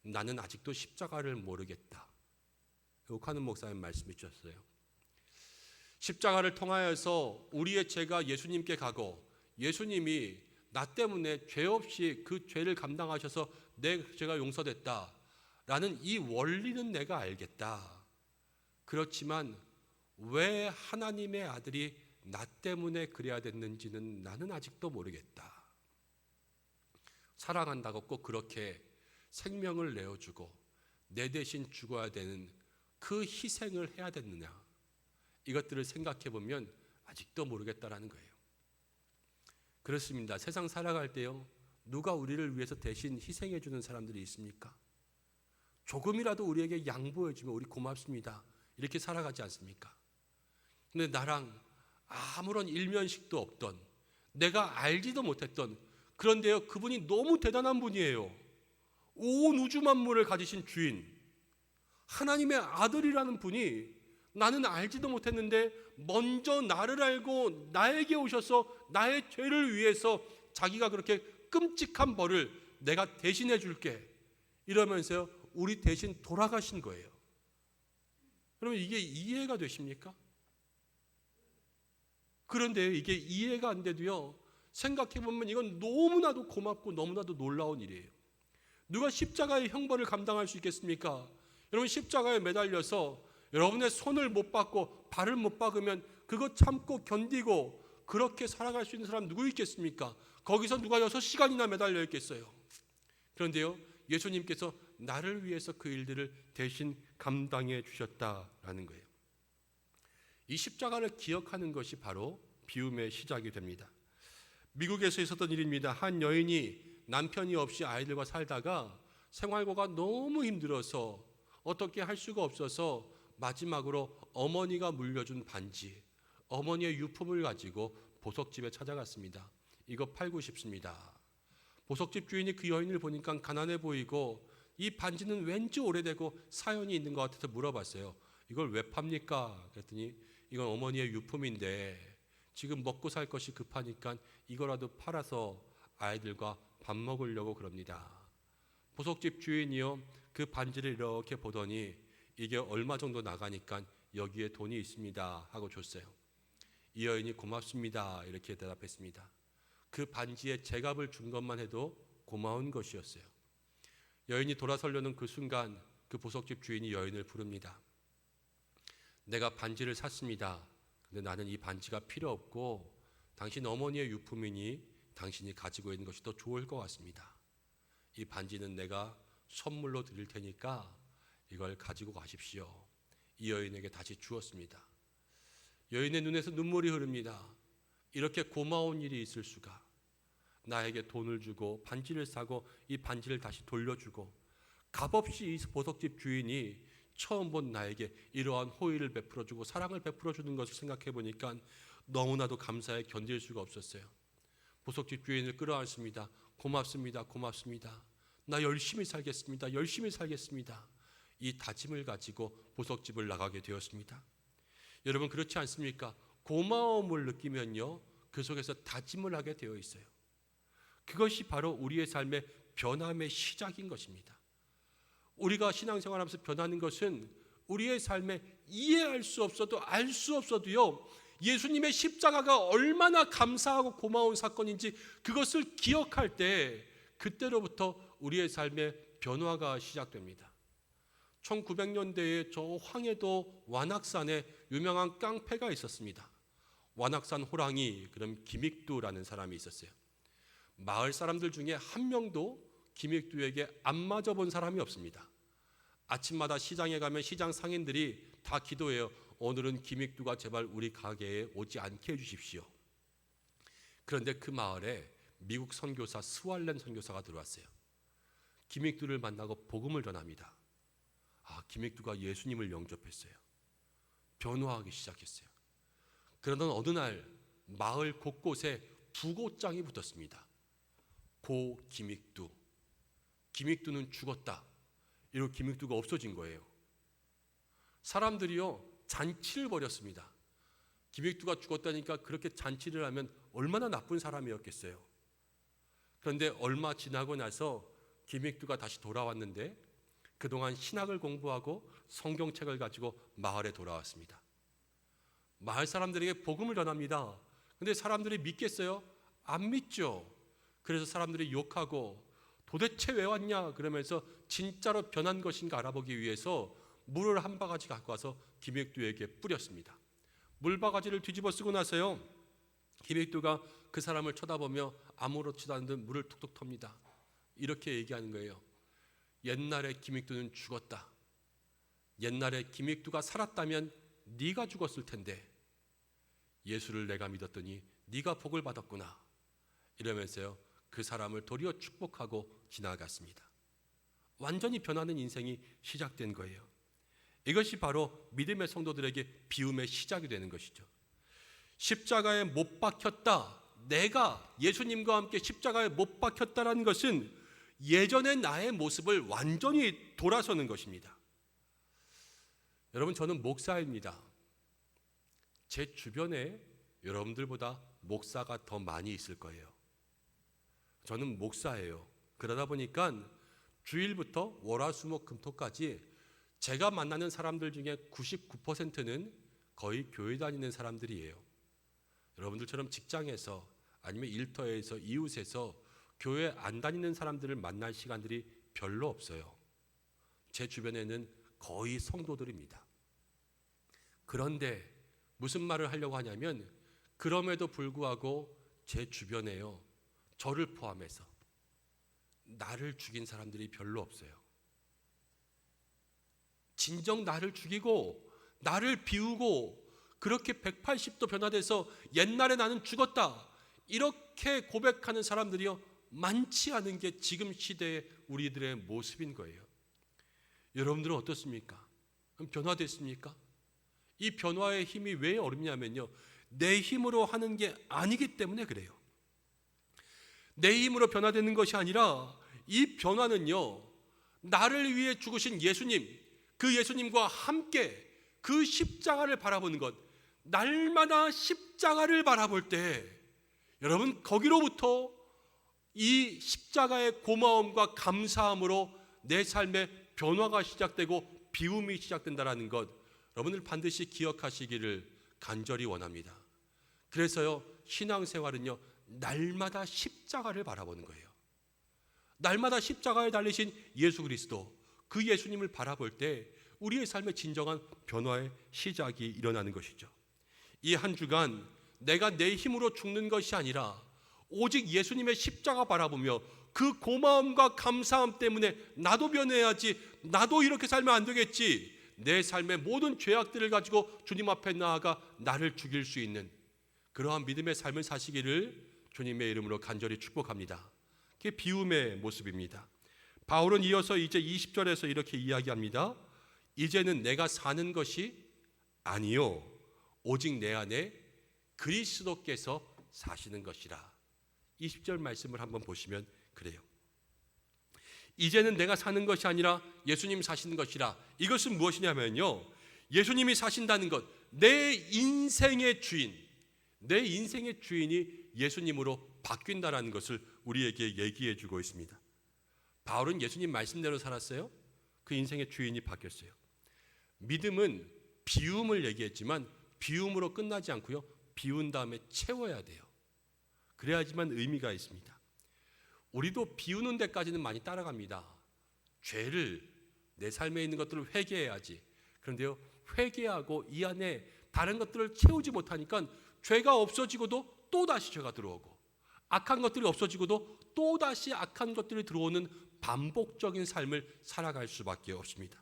나는 아직도 십자가를 모르겠다. 오카는 목사님 말씀해 주셨어요. 십자가를 통하여서 우리의 죄가 예수님께 가고 예수님이 나 때문에 죄 없이 그 죄를 감당하셔서 내 죄가 용서됐다 라는 이 원리는 내가 알겠다. 그렇지만 왜 하나님의 아들이 나 때문에 그래야 됐는지는 나는 아직도 모르겠다. 사랑한다고 꼭 그렇게 생명을 내어주고 내 대신 죽어야 되는 그 희생을 해야 됐느냐, 이것들을 생각해 보면 아직도 모르겠다라는 거예요. 그렇습니다. 세상 살아갈 때요, 누가 우리를 위해서 대신 희생해 주는 사람들이 있습니까? 조금이라도 우리에게 양보해 주면 우리 고맙습니다, 이렇게 살아가지 않습니까? 근데 나랑 아무런 일면식도 없던, 내가 알지도 못했던, 그런데요, 그분이 너무 대단한 분이에요. 온 우주 만물을 가지신 주인, 하나님의 아들이라는 분이 나는 알지도 못했는데 먼저 나를 알고 나에게 오셔서 나의 죄를 위해서 자기가 그렇게 끔찍한 벌을 내가 대신해 줄게 이러면서 우리 대신 돌아가신 거예요. 그러면 이게 이해가 되십니까? 그런데 이게 이해가 안 돼도요, 생각해보면 이건 너무나도 고맙고 너무나도 놀라운 일이에요. 누가 십자가의 형벌을 감당할 수 있겠습니까? 여러분, 십자가에 매달려서 여러분의 손을 못 받고 발을 못 박으면 그거 참고 견디고 그렇게 살아갈 수 있는 사람 누구 있겠습니까? 거기서 누가 6시간이나 매달려 있겠어요. 그런데요, 예수님께서 나를 위해서 그 일들을 대신 감당해 주셨다라는 거예요. 이 십자가를 기억하는 것이 바로 비움의 시작이 됩니다. 미국에서 있었던 일입니다. 한 여인이 남편이 없이 아이들과 살다가 생활고가 너무 힘들어서 어떻게 할 수가 없어서 마지막으로 어머니가 물려준 반지, 어머니의 유품을 가지고 보석집에 찾아갔습니다. 이거 팔고 싶습니다. 보석집 주인이 그 여인을 보니까 가난해 보이고 이 반지는 왠지 오래되고 사연이 있는 것 같아서 물어봤어요. 이걸 왜 팝니까? 그랬더니 이건 어머니의 유품인데 지금 먹고 살 것이 급하니까 이거라도 팔아서 아이들과 밥 먹으려고 그럽니다. 보석집 주인이요, 그 반지를 이렇게 보더니 이게 얼마 정도 나가니까 여기에 돈이 있습니다 하고 줬어요. 이 여인이 고맙습니다 이렇게 대답했습니다. 그 반지에 제값을 준 것만 해도 고마운 것이었어요. 여인이 돌아서려는 그 순간 그 보석집 주인이 여인을 부릅니다. 내가 반지를 샀습니다. 근데 나는 이 반지가 필요 없고 당신 어머니의 유품이니 당신이 가지고 있는 것이 더 좋을 것 같습니다. 이 반지는 내가 선물로 드릴 테니까 이걸 가지고 가십시오. 이 여인에게 다시 주었습니다. 여인의 눈에서 눈물이 흐릅니다. 이렇게 고마운 일이 있을 수가. 나에게 돈을 주고 반지를 사고 이 반지를 다시 돌려주고 값없이 이 보석집 주인이 처음 본 나에게 이러한 호의를 베풀어주고 사랑을 베풀어주는 것을 생각해 보니까 너무나도 감사해 견딜 수가 없었어요. 보석집 주인을 끌어안습니다. 고맙습니다. 고맙습니다. 나 열심히 살겠습니다. 열심히 살겠습니다. 이 다짐을 가지고 보석집을 나가게 되었습니다. 여러분 그렇지 않습니까? 고마움을 느끼면요, 그 속에서 다짐을 하게 되어 있어요. 그것이 바로 우리의 삶의 변함의 시작인 것입니다. 우리가 신앙생활하면서 변하는 것은 우리의 삶에 이해할 수 없어도 알 수 없어도요, 예수님의 십자가가 얼마나 감사하고 고마운 사건인지 그것을 기억할 때 그때로부터 우리의 삶의 변화가 시작됩니다. 1900년대에 저 황해도 완악산에 유명한 깡패가 있었습니다. 완악산 호랑이, 그럼 김익두라는 사람이 있었어요. 마을 사람들 중에 한 명도 김익두에게 안 맞아본 사람이 없습니다. 아침마다 시장에 가면 시장 상인들이 다 기도해요. 오늘은 김익두가 제발 우리 가게에 오지 않게 해주십시오. 그런데 그 마을에 미국 선교사 스왈렌 선교사가 들어왔어요. 김익두를 만나고 복음을 전합니다. 김익두가 예수님을 영접했어요. 변화하기 시작했어요. 그러던 어느 날 마을 곳곳에 부고장이 붙었습니다. 고 김익두, 김익두는 죽었다. 이러고 김익두가 없어진 거예요. 사람들이요 잔치를 벌였습니다. 김익두가 죽었다니까 그렇게 잔치를 하면 얼마나 나쁜 사람이었겠어요. 그런데 얼마 지나고 나서 김익두가 다시 돌아왔는데 그동안 신학을 공부하고 성경책을 가지고 마을에 돌아왔습니다. 마을 사람들에게 복음을 전합니다. 그런데 사람들이 믿겠어요? 안 믿죠. 그래서 사람들이 욕하고 도대체 왜 왔냐 그러면서 진짜로 변한 것인가 알아보기 위해서 물을 한 바가지 갖고 와서 김익두에게 뿌렸습니다. 물바가지를 뒤집어 쓰고 나서요, 김익두가 그 사람을 쳐다보며 아무렇지도 않은 듯 물을 툭툭 텁니다. 이렇게 얘기하는 거예요. 옛날에 김익두는 죽었다. 옛날에 김익두가 살았다면 네가 죽었을 텐데 예수를 내가 믿었더니 네가 복을 받았구나. 이러면서요 그 사람을 도리어 축복하고 지나갔습니다. 완전히 변하는 인생이 시작된 거예요. 이것이 바로 믿음의 성도들에게 비움의 시작이 되는 것이죠. 십자가에 못 박혔다. 내가 예수님과 함께 십자가에 못 박혔다라는 것은 예전의 나의 모습을 완전히 돌아서는 것입니다. 여러분 저는 목사입니다. 제 주변에 여러분들보다 목사가 더 많이 있을 거예요. 저는 목사예요. 그러다 보니까 주일부터 월화수목금토까지 제가 만나는 사람들 중에 99%는 거의 교회 다니는 사람들이에요. 여러분들처럼 직장에서 아니면 일터에서 이웃에서 교회 안 다니는 사람들을 만날 시간들이 별로 없어요. 제 주변에는 거의 성도들입니다. 그런데 무슨 말을 하려고 하냐면 그럼에도 불구하고 제 주변에요, 저를 포함해서 나를 죽인 사람들이 별로 없어요. 진정 나를 죽이고 나를 비우고 그렇게 180도 변화돼서 옛날에 나는 죽었다 이렇게 고백하는 사람들이요 많지 않은 게 지금 시대의 우리들의 모습인 거예요. 여러분들은 어떻습니까? 변화됐습니까? 이 변화의 힘이 왜 어렵냐면요, 내 힘으로 하는 게 아니기 때문에 그래요. 내 힘으로 변화되는 것이 아니라 이 변화는요, 나를 위해 죽으신 예수님, 그 예수님과 함께 그 십자가를 바라보는 것, 날마다 십자가를 바라볼 때 여러분 거기로부터 이 십자가의 고마움과 감사함으로 내 삶의 변화가 시작되고 비움이 시작된다는 것, 여러분들 반드시 기억하시기를 간절히 원합니다. 그래서요, 신앙생활은요 날마다 십자가를 바라보는 거예요. 날마다 십자가에 달리신 예수 그리스도, 그 예수님을 바라볼 때 우리의 삶의 진정한 변화의 시작이 일어나는 것이죠. 이 한 주간 내가 내 힘으로 죽는 것이 아니라 오직 예수님의 십자가 바라보며 그 고마움과 감사함 때문에 나도 변해야지, 나도 이렇게 살면 안 되겠지, 내 삶의 모든 죄악들을 가지고 주님 앞에 나아가 나를 죽일 수 있는 그러한 믿음의 삶을 사시기를 주님의 이름으로 간절히 축복합니다. 그게 비움의 모습입니다. 바울은 이어서 이제 20절에서 이렇게 이야기합니다. 이제는 내가 사는 것이 아니요 오직 내 안에 그리스도께서 사시는 것이라. 20절 말씀을 한번 보시면 그래요. 이제는 내가 사는 것이 아니라 예수님 사시는 것이라. 이것은 무엇이냐면요, 예수님이 사신다는 것, 내 인생의 주인, 내 인생의 주인이 예수님으로 바뀐다는 것을 우리에게 얘기해 주고 있습니다. 바울은 예수님 말씀대로 살았어요. 그 인생의 주인이 바뀌었어요. 믿음은 비움을 얘기했지만 비움으로 끝나지 않고요, 비운 다음에 채워야 돼요. 그래야지만 의미가 있습니다. 우리도 비우는 데까지는 많이 따라갑니다. 죄를, 내 삶에 있는 것들을 회개해야지. 그런데요, 회개하고 이 안에 다른 것들을 채우지 못하니까 죄가 없어지고도 또다시 죄가 들어오고, 악한 것들이 없어지고도 또다시 악한 것들이 들어오는 반복적인 삶을 살아갈 수밖에 없습니다.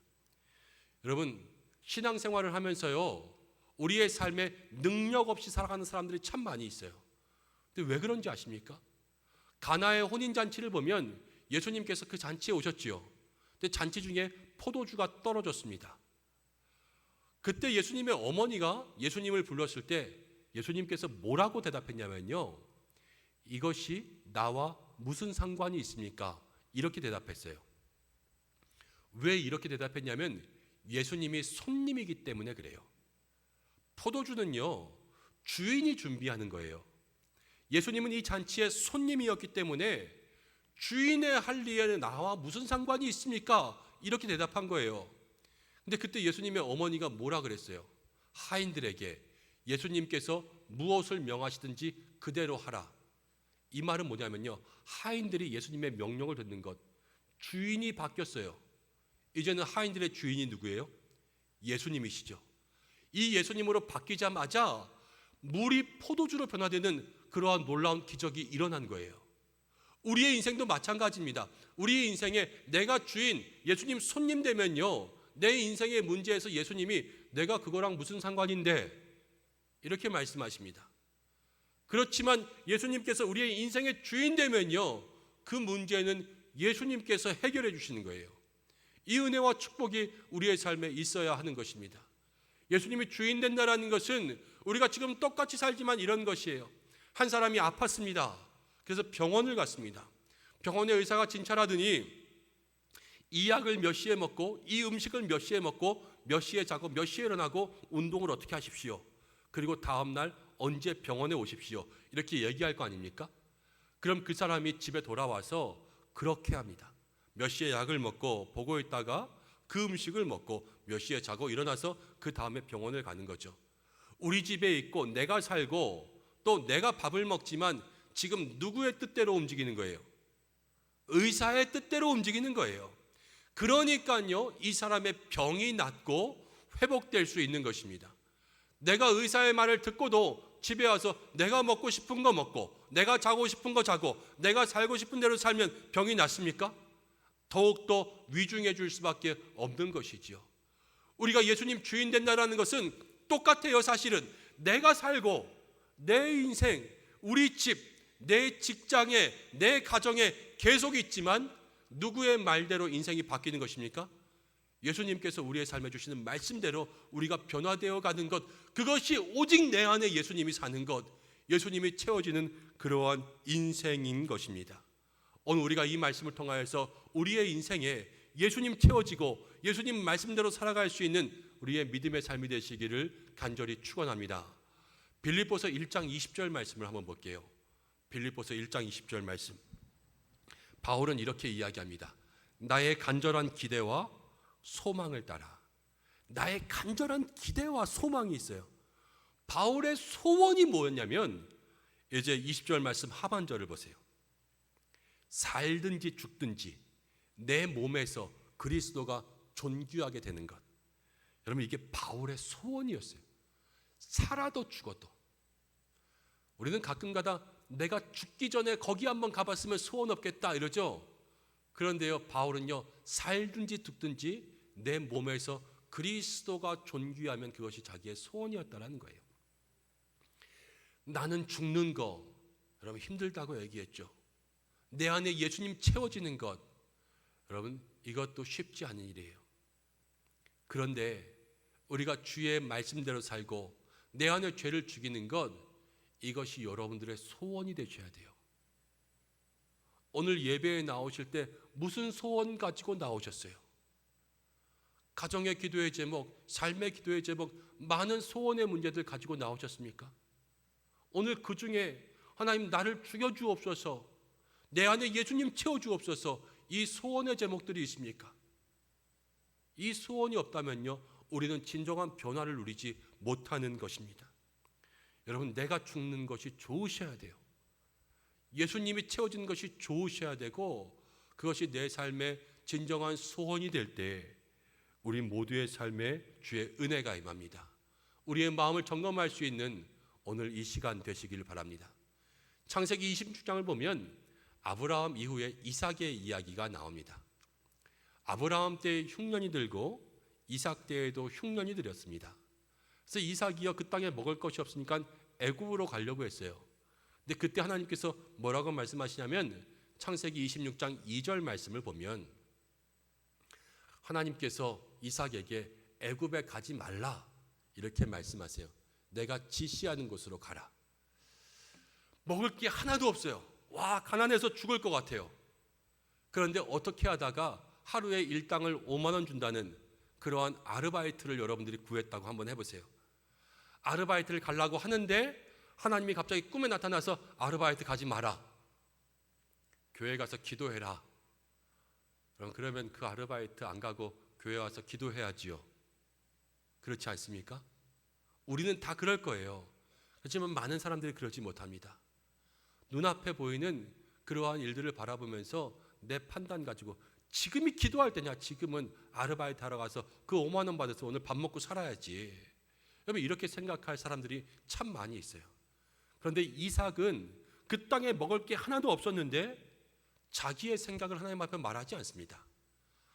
여러분, 신앙생활을 하면서요, 우리의 삶에 능력 없이 살아가는 사람들이 참 많이 있어요. 근데 왜 그런지 아십니까? 가나의 혼인잔치를 보면 예수님께서 그 잔치에 오셨지요. 근데 잔치 중에 포도주가 떨어졌습니다. 그때 예수님의 어머니가 예수님을 불렀을 때 예수님께서 뭐라고 대답했냐면요, 이것이 나와 무슨 상관이 있습니까? 이렇게 대답했어요. 왜 이렇게 대답했냐면 예수님이 손님이기 때문에 그래요. 포도주는요 주인이 준비하는 거예요. 예수님은 이 잔치의 손님이었기 때문에 주인의 할 일에 나와 무슨 상관이 있습니까? 이렇게 대답한 거예요. 근데 그때 예수님의 어머니가 뭐라 그랬어요? 하인들에게 예수님께서 무엇을 명하시든지 그대로 하라. 이 말은 뭐냐면요, 하인들이 예수님의 명령을 듣는 것, 주인이 바뀌었어요. 이제는 하인들의 주인이 누구예요? 예수님이시죠. 이 예수님으로 바뀌자마자 물이 포도주로 변화되는 그러한 놀라운 기적이 일어난 거예요. 우리의 인생도 마찬가지입니다. 우리의 인생에 내가 주인, 예수님 손님 되면요, 내 인생의 문제에서 예수님이 내가 그거랑 무슨 상관인데 이렇게 말씀하십니다. 그렇지만 예수님께서 우리의 인생의 주인 되면요, 그 문제는 예수님께서 해결해 주시는 거예요. 이 은혜와 축복이 우리의 삶에 있어야 하는 것입니다. 예수님이 주인 된다는 것은 우리가 지금 똑같이 살지만 이런 것이에요. 한 사람이 아팠습니다. 그래서 병원을 갔습니다. 병원의 의사가 진찰하더니 이 약을 몇 시에 먹고 이 음식을 몇 시에 먹고 몇 시에 자고 몇 시에 일어나고 운동을 어떻게 하십시오. 그리고 다음 날 언제 병원에 오십시오. 이렇게 얘기할 거 아닙니까? 그럼 그 사람이 집에 돌아와서 그렇게 합니다. 몇 시에 약을 먹고 보고 있다가 그 음식을 먹고 몇 시에 자고 일어나서 그 다음에 병원을 가는 거죠. 우리 집에 있고 내가 살고 또 내가 밥을 먹지만 지금 누구의 뜻대로 움직이는 거예요? 의사의 뜻대로 움직이는 거예요. 그러니까요, 이 사람의 병이 낫고 회복될 수 있는 것입니다. 내가 의사의 말을 듣고도 집에 와서 내가 먹고 싶은 거 먹고 내가 자고 싶은 거 자고 내가 살고 싶은 대로 살면 병이 낫습니까? 더욱더 위중해 줄 수밖에 없는 것이지요. 우리가 예수님 주인 된다는 것은 똑같아요. 사실은 내가 살고 내 인생, 우리 집, 내 직장에, 내 가정에 계속 있지만 누구의 말대로 인생이 바뀌는 것입니까? 예수님께서 우리의 삶에 주시는 말씀대로 우리가 변화되어 가는 것, 그것이 오직 내 안에 예수님이 사는 것, 예수님이 채워지는 그러한 인생인 것입니다. 오늘 우리가 이 말씀을 통하여서 우리의 인생에 예수님 채워지고 예수님 말씀대로 살아갈 수 있는 우리의 믿음의 삶이 되시기를 간절히 축원합니다. 빌립보서 1장 20절 말씀을 한번 볼게요. 빌립보서 1장 20절 말씀. 바울은 이렇게 이야기합니다. 나의 간절한 기대와 소망을 따라. 나의 간절한 기대와 소망이 있어요. 바울의 소원이 뭐였냐면 이제 20절 말씀 하반절을 보세요. 살든지 죽든지 내 몸에서 그리스도가 존귀하게 되는 것. 여러분, 이게 바울의 소원이었어요. 살아도 죽어도. 우리는 가끔가다 내가 죽기 전에 거기 한번 가봤으면 소원 없겠다 이러죠. 그런데요, 바울은요, 살든지 죽든지 내 몸에서 그리스도가 존귀하면 그것이 자기의 소원이었다는 거예요. 나는 죽는 거 여러분 힘들다고 얘기했죠. 내 안에 예수님 채워지는 것, 여러분 이것도 쉽지 않은 일이에요. 그런데 우리가 주의 말씀대로 살고 내 안에 죄를 죽이는 것, 이것이 여러분들의 소원이 되셔야 돼요. 오늘 예배에 나오실 때 무슨 소원 가지고 나오셨어요? 가정의 기도의 제목, 삶의 기도의 제목, 많은 소원의 문제들 가지고 나오셨습니까? 오늘 그 중에 하나님 나를 죽여주옵소서, 내 안에 예수님 채워주옵소서, 이 소원의 제목들이 있습니까? 이 소원이 없다면요, 우리는 진정한 변화를 누리지 못하는 것입니다. 여러분, 내가 죽는 것이 좋으셔야 돼요. 예수님이 채워지는 것이 좋으셔야 되고, 그것이 내 삶의 진정한 소원이 될 때 우리 모두의 삶에 주의 은혜가 임합니다. 우리의 마음을 점검할 수 있는 오늘 이 시간 되시길 바랍니다. 창세기 26장을 보면 아브라함 이후에 이삭의 이야기가 나옵니다. 아브라함 때 흉년이 들고 이삭 때에도 흉년이 들었습니다. 그래서 이삭이요, 그 땅에 먹을 것이 없으니까 애굽으로 가려고 했어요. 근데 그때 하나님께서 뭐라고 말씀하시냐면 창세기 26장 2절 말씀을 보면 하나님께서 이삭에게 애굽에 가지 말라 이렇게 말씀하세요. 내가 지시하는 곳으로 가라. 먹을 게 하나도 없어요. 와, 가난해서 죽을 것 같아요. 그런데 어떻게 하다가 하루에 일당을 5만 원 준다는 그러한 아르바이트를 여러분들이 구했다고 한번 해보세요. 아르바이트를 가려고 하는데 하나님이 갑자기 꿈에 나타나서 아르바이트 가지 마라. 교회 가서 기도해라. 그러면 그 아르바이트 안 가고 교회 와서 기도해야지요. 그렇지 않습니까? 우리는 다 그럴 거예요. 그렇지만 많은 사람들이 그러지 못합니다. 눈앞에 보이는 그러한 일들을 바라보면서 내 판단 가지고 지금이 기도할 때냐, 지금은 아르바이트 하러 가서 그 5만 원 받아서 오늘 밥 먹고 살아야지. 여러분, 이렇게 생각할 사람들이 참 많이 있어요. 그런데 이삭은 그 땅에 먹을 게 하나도 없었는데 자기의 생각을 하나님 앞에 말하지 않습니다.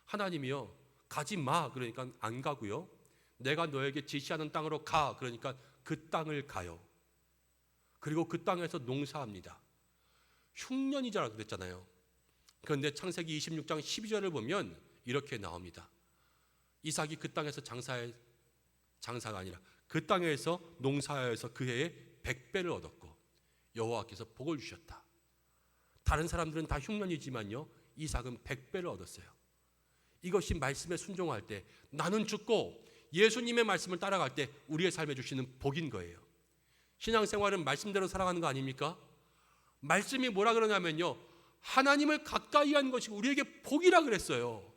하나님이요, 가지 마 그러니까 안 가고요, 내가 너에게 지시하는 땅으로 가 그러니까 그 땅을 가요. 그리고 그 땅에서 농사합니다. 흉년이라고 그랬잖아요. 그런데 창세기 26장 12절을 보면 이렇게 나옵니다. 이삭이 그 땅에서 장사가 아니라 그 땅에서 농사하여서 그 해에 100배를 얻었고 여호와께서 복을 주셨다. 다른 사람들은 다 흉년이지만요, 이삭은 100배를 얻었어요. 이것이 말씀에 순종할 때, 나는 죽고 예수님의 말씀을 따라갈 때 우리의 삶에 주시는 복인 거예요. 신앙생활은 말씀대로 살아가는 거 아닙니까? 말씀이 뭐라 그러냐면요, 하나님을 가까이 하는 것이 우리에게 복이라 그랬어요.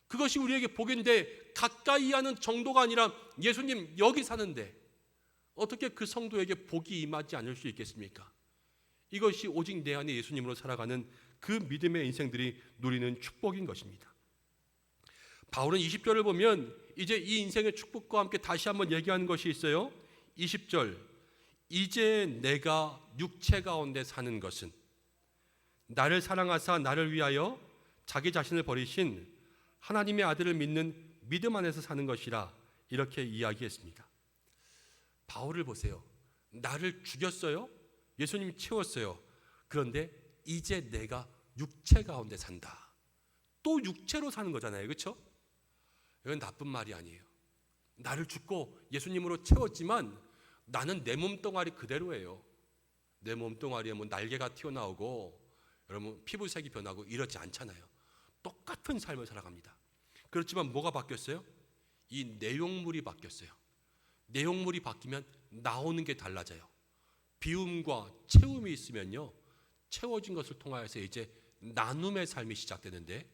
그것이 우리에게 복인데 가까이 하는 정도가 아니라 예수님 여기 사는데 어떻게 그 성도에게 복이 임하지 않을 수 있겠습니까? 이것이 오직 내 안에 예수님으로 살아가는 그 믿음의 인생들이 누리는 축복인 것입니다. 바울은 20절을 보면 이제 이 인생의 축복과 함께 다시 한번 얘기하는 것이 있어요. 20절, 이제 내가 육체 가운데 사는 것은 나를 사랑하사 나를 위하여 자기 자신을 버리신 하나님의 아들을 믿는 믿음 안에서 사는 것이라 이렇게 이야기했습니다. 바울을 보세요. 나를 죽였어요. 예수님이 채웠어요. 그런데 이제 내가 육체 가운데 산다. 또 육체로 사는 거잖아요. 그렇죠? 이건 나쁜 말이 아니에요. 나를 죽고 예수님으로 채웠지만 나는 내 몸뚱아리 그대로예요. 내 몸뚱아리에 뭐 날개가 튀어나오고 여러분 피부색이 변하고 이러지 않잖아요. 똑같은 삶을 살아갑니다. 그렇지만 뭐가 바뀌었어요? 이 내용물이 바뀌었어요. 내용물이 바뀌면 나오는 게 달라져요. 비움과 채움이 있으면요, 채워진 것을 통하여서 이제 나눔의 삶이 시작되는데,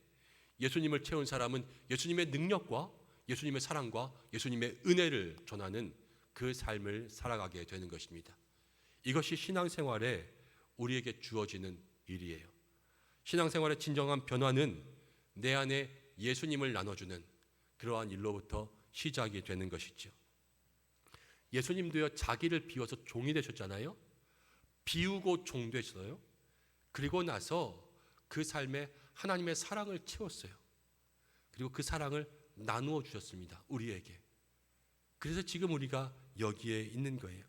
예수님을 채운 사람은 예수님의 능력과 예수님의 사랑과 예수님의 은혜를 전하는 그 삶을 살아가게 되는 것입니다. 이것이 신앙생활에 우리에게 주어지는 일이에요. 신앙생활의 진정한 변화는 내 안에 예수님을 나눠주는 그러한 일로부터 시작이 되는 것이죠. 예수님도요, 자기를 비워서 종이 되셨잖아요. 비우고 종 되셨어요. 그리고 나서 그 삶에 하나님의 사랑을 채웠어요. 그리고 그 사랑을 나누어 주셨습니다. 우리에게. 그래서 지금 우리가 여기에 있는 거예요.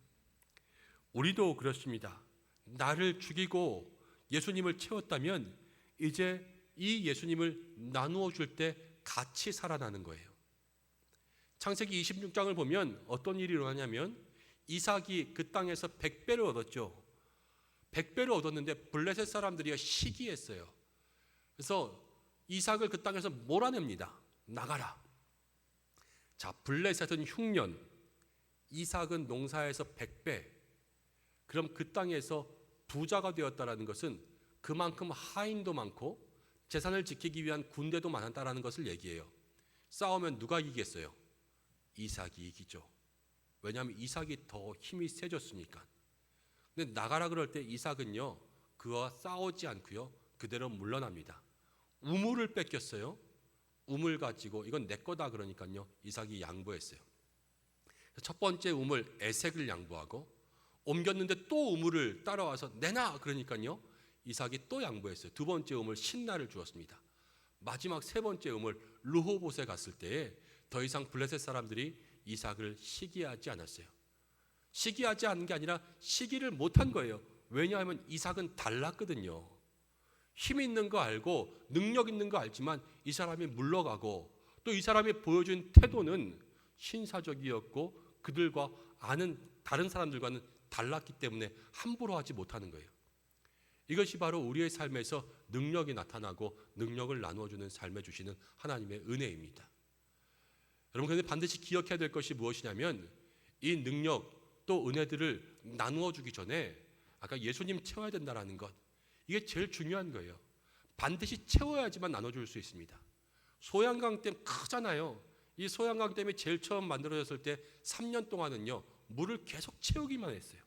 우리도 그렇습니다. 나를 죽이고 예수님을 채웠다면 이제 이 예수님을 나누어 줄 때 같이 살아나는 거예요. 창세기 26장을 보면 어떤 일이 일어나냐면 이삭이 그 땅에서 100배를 얻었죠. 100배를 얻었는데 블레셋 사람들이 시기했어요. 그래서 이삭을 그 땅에서 몰아냅니다. 나가라. 자, 블레셋은 흉년, 이삭은 농사에서 100배. 그럼 그 땅에서 부자가 되었다라는 것은 그만큼 하인도 많고 재산을 지키기 위한 군대도 많았다라는 것을 얘기해요. 싸우면 누가 이기겠어요? 이삭이 이기죠. 왜냐하면 이삭이 더 힘이 세졌으니까. 근데 나가라 그럴 때 이삭은요, 그와 싸우지 않고요, 그대로 물러납니다. 우물을 뺏겼어요. 우물 가지고 이건 내 거다 그러니까요, 이삭이 양보했어요. 첫 번째 우물 에색을 양보하고, 옮겼는데 또 우물을 따라와서 내놔 그러니까요, 이삭이 또 양보했어요. 두 번째 우물 신나를 주었습니다. 마지막 세 번째 우물 르호봇에 갔을 때에 더 이상 블레셋 사람들이 이삭을 시기하지 않았어요. 시기하지 않은 게 아니라 시기를 못한 거예요. 왜냐하면 이삭은 달랐거든요. 힘 있는 거 알고 능력 있는 거 알지만 이 사람이 물러가고, 또 이 사람이 보여준 태도는 신사적이었고 그들과 아는 다른 사람들과는 달랐기 때문에 함부로 하지 못하는 거예요. 이것이 바로 우리의 삶에서 능력이 나타나고 능력을 나누어주는 삶에 주시는 하나님의 은혜입니다. 여러분, 그런데 반드시 기억해야 될 것이 무엇이냐면 이 능력 또 은혜들을 나누어 주기 전에 아까 예수님 채워야 된다는 것, 이게 제일 중요한 거예요. 반드시 채워야지만 나눠줄 수 있습니다. 소양강댐 크잖아요. 이 소양강댐이 제일 처음 만들어졌을 때 3년 동안은요, 물을 계속 채우기만 했어요.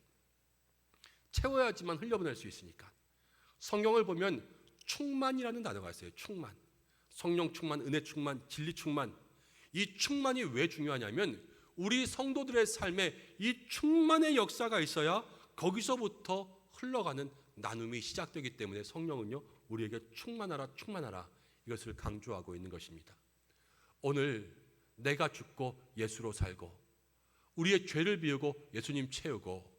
채워야지만 흘려보낼 수 있으니까. 성경을 보면 충만이라는 단어가 있어요. 충만. 성령 충만, 은혜 충만, 진리 충만. 이 충만이 왜 중요하냐면 우리 성도들의 삶에 이 충만의 역사가 있어야 거기서부터 흘러가는 나눔이 시작되기 때문에 성령은요, 우리에게 충만하라 충만하라 이것을 강조하고 있는 것입니다. 오늘 내가 죽고 예수로 살고 우리의 죄를 비우고 예수님 채우고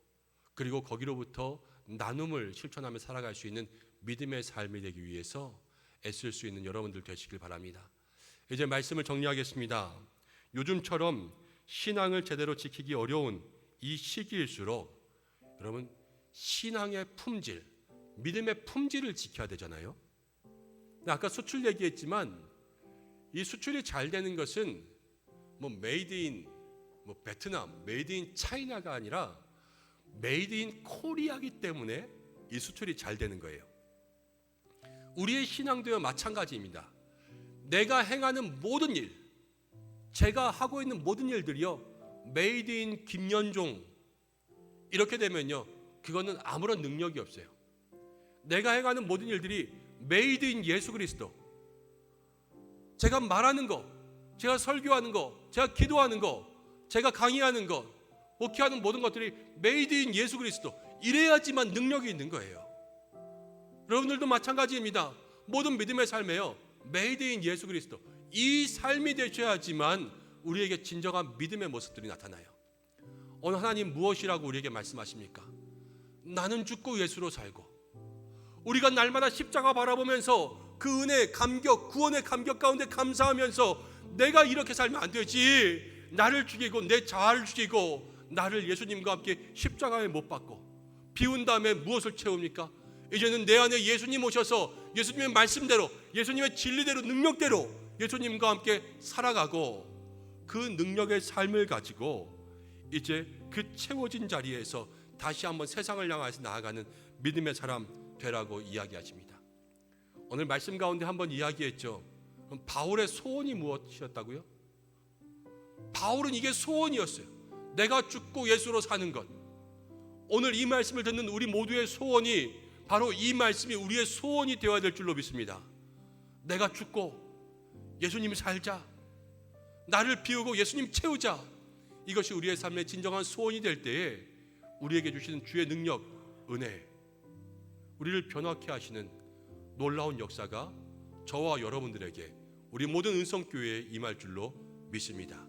그리고 거기로부터 나눔을 실천하며 살아갈 수 있는 믿음의 삶이 되기 위해서 애쓸 수 있는 여러분들 되시길 바랍니다. 이제 말씀을 정리하겠습니다. 요즘처럼 신앙을 제대로 지키기 어려운 이 시기일수록 여러분, 신앙의 품질, 믿음의 품질을 지켜야 되잖아요. 아까 수출 얘기했지만 이 수출이 잘 되는 것은 뭐 메이드 인 베트남, 메이드 인 차이나가 아니라 메이드 인 코리아이기 때문에 이 수출이 잘 되는 거예요. 우리의 신앙도요 마찬가지입니다. 내가 행하는 모든 일, 제가 하고 있는 모든 일들이요 메이드 인 김연종 이렇게 되면요, 그거는 아무런 능력이 없어요. 내가 행하는 모든 일들이 메이드 인 예수 그리스도, 제가 말하는 거, 제가 설교하는 거, 제가 기도하는 거, 제가 강의하는 거, 목회하는 모든 것들이 메이드 인 예수 그리스도, 이래야지만 능력이 있는 거예요. 여러분들도 마찬가지입니다. 모든 믿음의 삶에요, 메이드 인 예수 그리스도, 이 삶이 되셔야지만 우리에게 진정한 믿음의 모습들이 나타나요. 오늘 하나님 무엇이라고 우리에게 말씀하십니까? 나는 죽고 예수로 살고, 우리가 날마다 십자가 바라보면서 그 은혜, 감격, 구원의 감격 가운데 감사하면서 내가 이렇게 살면 안 되지, 나를 죽이고 내 자아를 죽이고 나를 예수님과 함께 십자가에 못 박고 비운 다음에 무엇을 채웁니까? 이제는 내 안에 예수님 오셔서 예수님의 말씀대로, 예수님의 진리대로, 능력대로 예수님과 함께 살아가고, 그 능력의 삶을 가지고 이제 그 채워진 자리에서 다시 한번 세상을 향해서 나아가는 믿음의 사람 되라고 이야기하십니다. 오늘 말씀 가운데 한번 이야기했죠. 그럼 바울의 소원이 무엇이었다고요? 바울은 이게 소원이었어요. 내가 죽고 예수로 사는 것. 오늘 이 말씀을 듣는 우리 모두의 소원이 바로 이 말씀이 우리의 소원이 되어야 될 줄로 믿습니다. 내가 죽고 예수님 살자, 나를 비우고 예수님 채우자, 이것이 우리의 삶의 진정한 소원이 될 때에 우리에게 주시는 주의 능력, 은혜, 우리를 변화케 하시는 놀라운 역사가 저와 여러분들에게, 우리 모든 은성교회에 임할 줄로 믿습니다.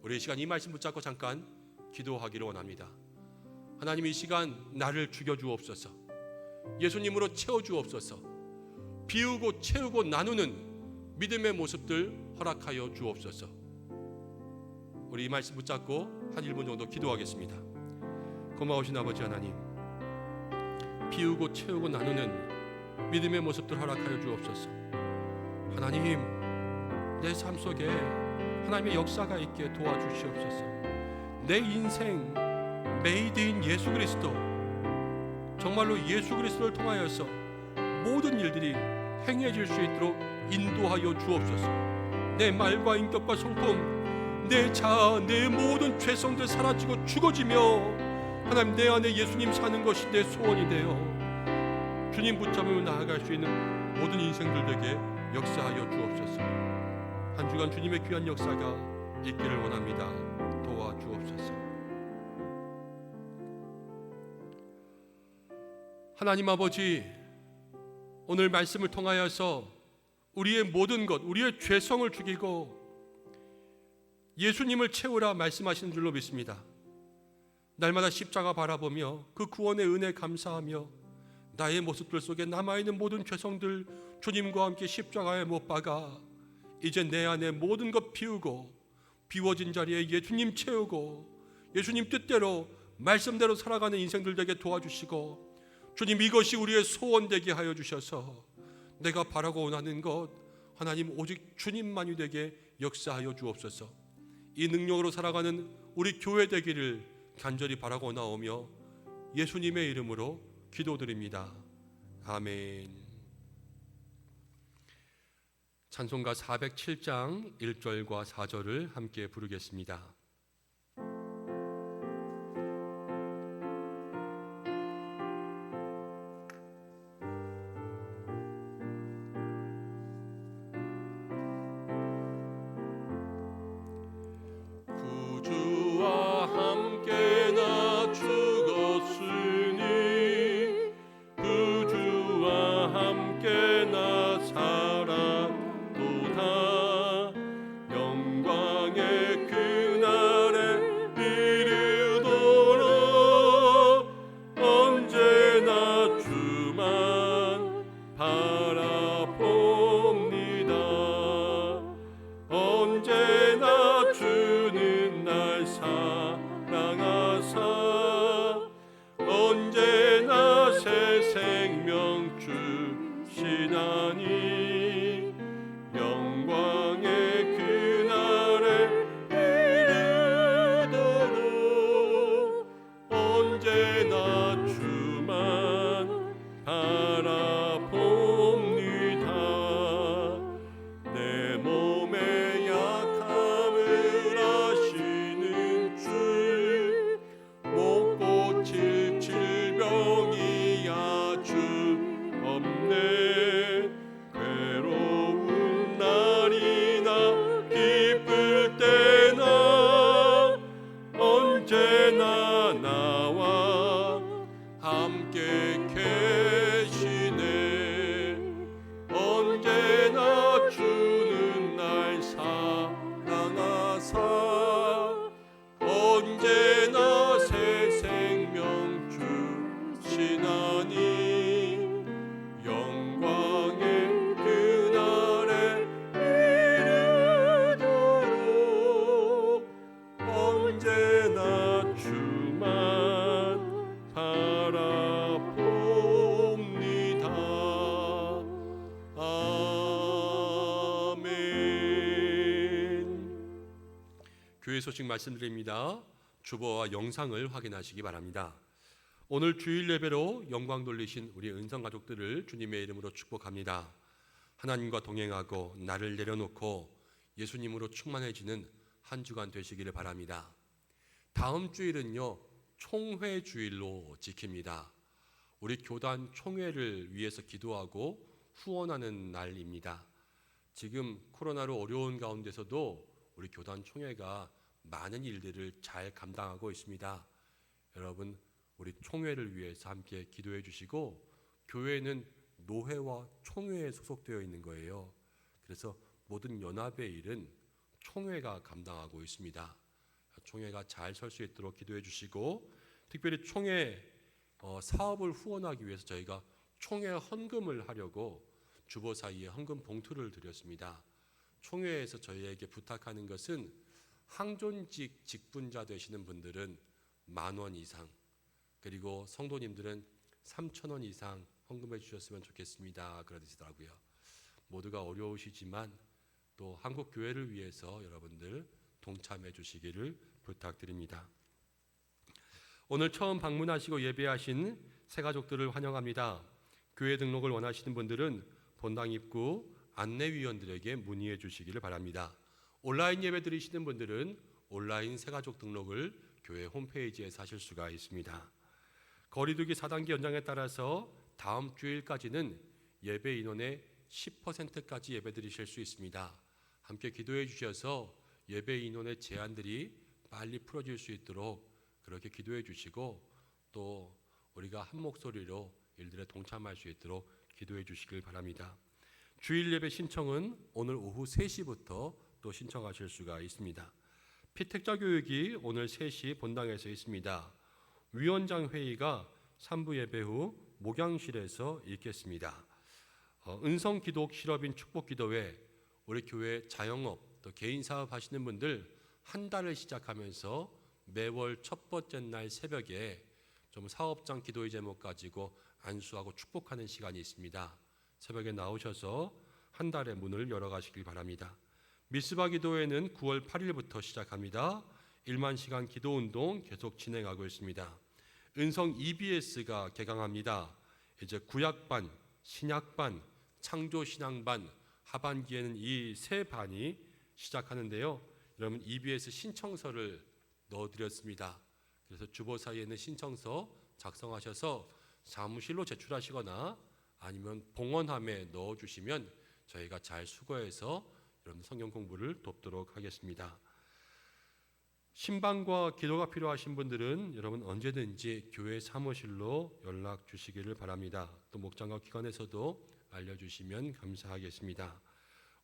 우리 이 시간 이 말씀 붙잡고 잠깐 기도하기를 원합니다. 하나님, 이 시간 나를 죽여주옵소서, 예수님으로 채워주옵소서, 비우고 채우고 나누는 믿음의 모습들 허락하여 주옵소서. 우리 이 말씀 붙잡고 한 1분 정도 기도하겠습니다. 고마우신 아버지 하나님, 비우고 채우고 나누는 믿음의 모습들 허락하여 주옵소서. 하나님, 내 삶 속에 하나님의 역사가 있게 도와주시옵소서. 내 인생 메이드 인 예수 그리스도, 정말로 예수 그리스도를 통하여서 모든 일들이 행해질 수 있도록 인도하여 주옵소서. 내 말과 인격과 성품, 내 자아, 내 모든 죄성들 사라지고 죽어지며 하나님, 내 안에 예수님 사는 것이 내 소원이 되어 주님 붙잡으며 나아갈 수 있는 모든 인생들에게 역사하여 주옵소서. 한 주간 주님의 귀한 역사가 있기를 원합니다. 도와주옵소서. 하나님 아버지, 오늘 말씀을 통하여서 우리의 모든 것, 우리의 죄성을 죽이고 예수님을 채우라 말씀하시는 줄로 믿습니다. 날마다 십자가 바라보며 그 구원의 은혜 감사하며 나의 모습들 속에 남아있는 모든 죄성들 주님과 함께 십자가에 못 박아 이제 내 안에 모든 것 비우고 비워진 자리에 예수님 채우고 예수님 뜻대로 말씀대로 살아가는 인생들 되게 도와주시고, 주님, 이것이 우리의 소원 되게 하여 주셔서 내가 바라고 원하는 것 하나님 오직 주님만이 되게 역사하여 주옵소서. 이 능력으로 살아가는 우리 교회 되기를 간절히 바라고 나오며 예수님의 이름으로 기도드립니다. 아멘. 찬송가 407장 1절과 4절을 함께 부르겠습니다. 구주와 함께 나 죽었으니 구주와 함께 나 살았도다. 영광의 그날 교회 소식 말씀드립니다. 주보와 영상을 확인하시기 바랍니다. 오늘 주일 예배로 영광 돌리신 우리 은성 가족들을 주님의 이름으로 축복합니다. 하나님과 동행하고 나를 내려놓고 예수님으로 충만해지는 한 주간 되시기를 바랍니다. 다음 주일은요, 총회 주일로 지킵니다. 우리 교단 총회를 위해서 기도하고 후원하는 날입니다. 지금 코로나로 어려운 가운데서도 우리 교단 총회가 많은 일들을 잘 감당하고 있습니다. 여러분, 우리 총회를 위해서 함께 기도해 주시고, 교회는 노회와 총회에 소속되어 있는 거예요. 그래서 모든 연합의 일은 총회가 감당하고 있습니다. 총회가 잘 설 수 있도록 기도해 주시고, 특별히 총회 사업을 후원하기 위해서 저희가 총회 헌금을 하려고 주보 사이에 헌금 봉투를 드렸습니다. 총회에서 저희에게 부탁하는 것은 항존직 직분자 되시는 분들은 10,000원 이상, 그리고 성도님들은 3,000원 이상 헌금해 주셨으면 좋겠습니다. 그러시더라고요. 모두가 어려우시지만 또 한국 교회를 위해서 여러분들 동참해 주시기를 부탁드립니다. 오늘 처음 방문하시고 예배하신 새가족들을 환영합니다. 교회 등록을 원하시는 분들은 본당 입구 안내위원들에게 문의해 주시기를 바랍니다. 온라인 예배 드리시는 분들은 온라인 새가족 등록을 교회 홈페이지에서 하실 수가 있습니다. 거리두기 4단계 연장에 따라서 다음 주일까지는 예배 인원의 10%까지 예배 드리실 수 있습니다. 함께 기도해 주셔서 예배 인원의 제한들이 빨리 풀어질 수 있도록 그렇게 기도해 주시고, 또 우리가 한 목소리로 일들에 동참할 수 있도록 기도해 주시길 바랍니다. 주일 예배 신청은 오늘 오후 3시부터 또 신청하실 수가 있습니다. 피택자 교육이 오늘 3시 본당에서 있습니다. 위원장 회의가 3부 예배 후 목양실에서 있겠습니다. 은성 기독 실업인 축복기도회, 우리 교회 자영업 또 개인 사업 하시는 분들 한 달을 시작하면서 매월 첫 번째 날 새벽에 좀 사업장 기도의 제목 가지고 안수하고 축복하는 시간이 있습니다. 새벽에 나오셔서 한 달의 문을 열어가시길 바랍니다. 미스바 기도회는 9월 8일부터 시작합니다. 1만 시간 기도운동 계속 진행하고 있습니다. 은성 EBS가 개강합니다. 이제 구약반, 신약반, 창조신앙반, 하반기에는 이 세 반이 시작하는데요. 여러분 EBS 신청서를 넣어드렸습니다. 그래서 주보 사이에는 신청서 작성하셔서 사무실로 제출하시거나 아니면 봉헌함에 넣어주시면 저희가 잘 수거해서 여러분 성경 공부를 돕도록 하겠습니다. 신방과 기도가 필요하신 분들은 여러분 언제든지 교회 사무실로 연락 주시기를 바랍니다. 또 목장과 기관에서도 알려주시면 감사하겠습니다.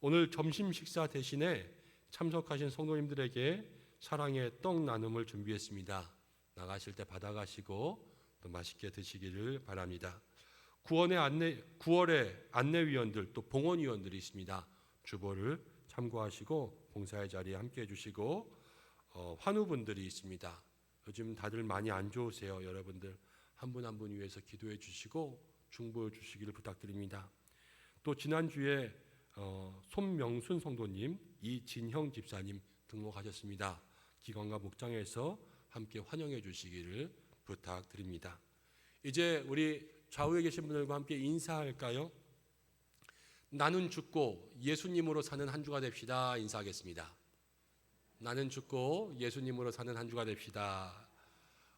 오늘 점심 식사 대신에 참석하신 성도님들에게 사랑의 떡 나눔을 준비했습니다. 나가실 때 받아가시고 또 맛있게 드시기를 바랍니다. 9월에 안내위원들 또 봉헌위원들이 있습니다. 주보를 참고하시고 봉사의 자리에 함께해 주시고, 환우분들이 있습니다. 요즘 다들 많이 안 좋으세요. 여러분들 한 분 한 분 위해서 기도해 주시고 중보해 주시기를 부탁드립니다. 또 지난주에 손명순 성도님, 이진형 집사님 등록하셨습니다. 기관과 목장에서 함께 환영해 주시기를 부탁드립니다. 이제 우리 좌우에 계신 분들과 함께 인사할까요? 나는 죽고 예수님으로 사는 한 주가 됩시다. 인사하겠습니다. 나는 죽고 예수님으로 사는 한 주가 됩시다.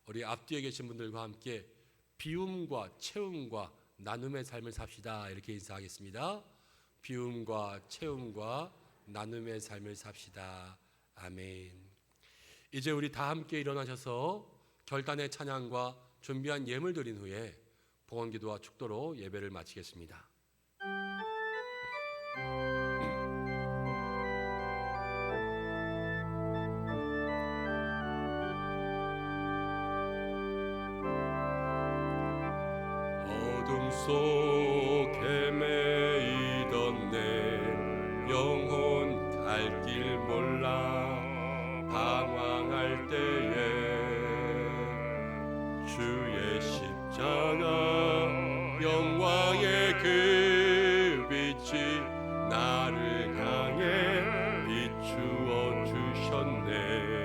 우리 앞뒤에 계신 분들과 함께 비움과 채움과 나눔의 삶을 삽시다. 이렇게 인사하겠습니다. 비움과 채움과 나눔의 삶을 삽시다. 아멘. 이제 우리 다 함께 일어나셔서 결단의 찬양과 준비한 예물 드린 후에 봉헌기도와 축도로 예배를 마치겠습니다. 어둠 속 헤매이던 내 영혼 갈 길 몰라 방황할 때에 주의 십자가 영광의 그 빛이 나를 향해 비추어 주셨네.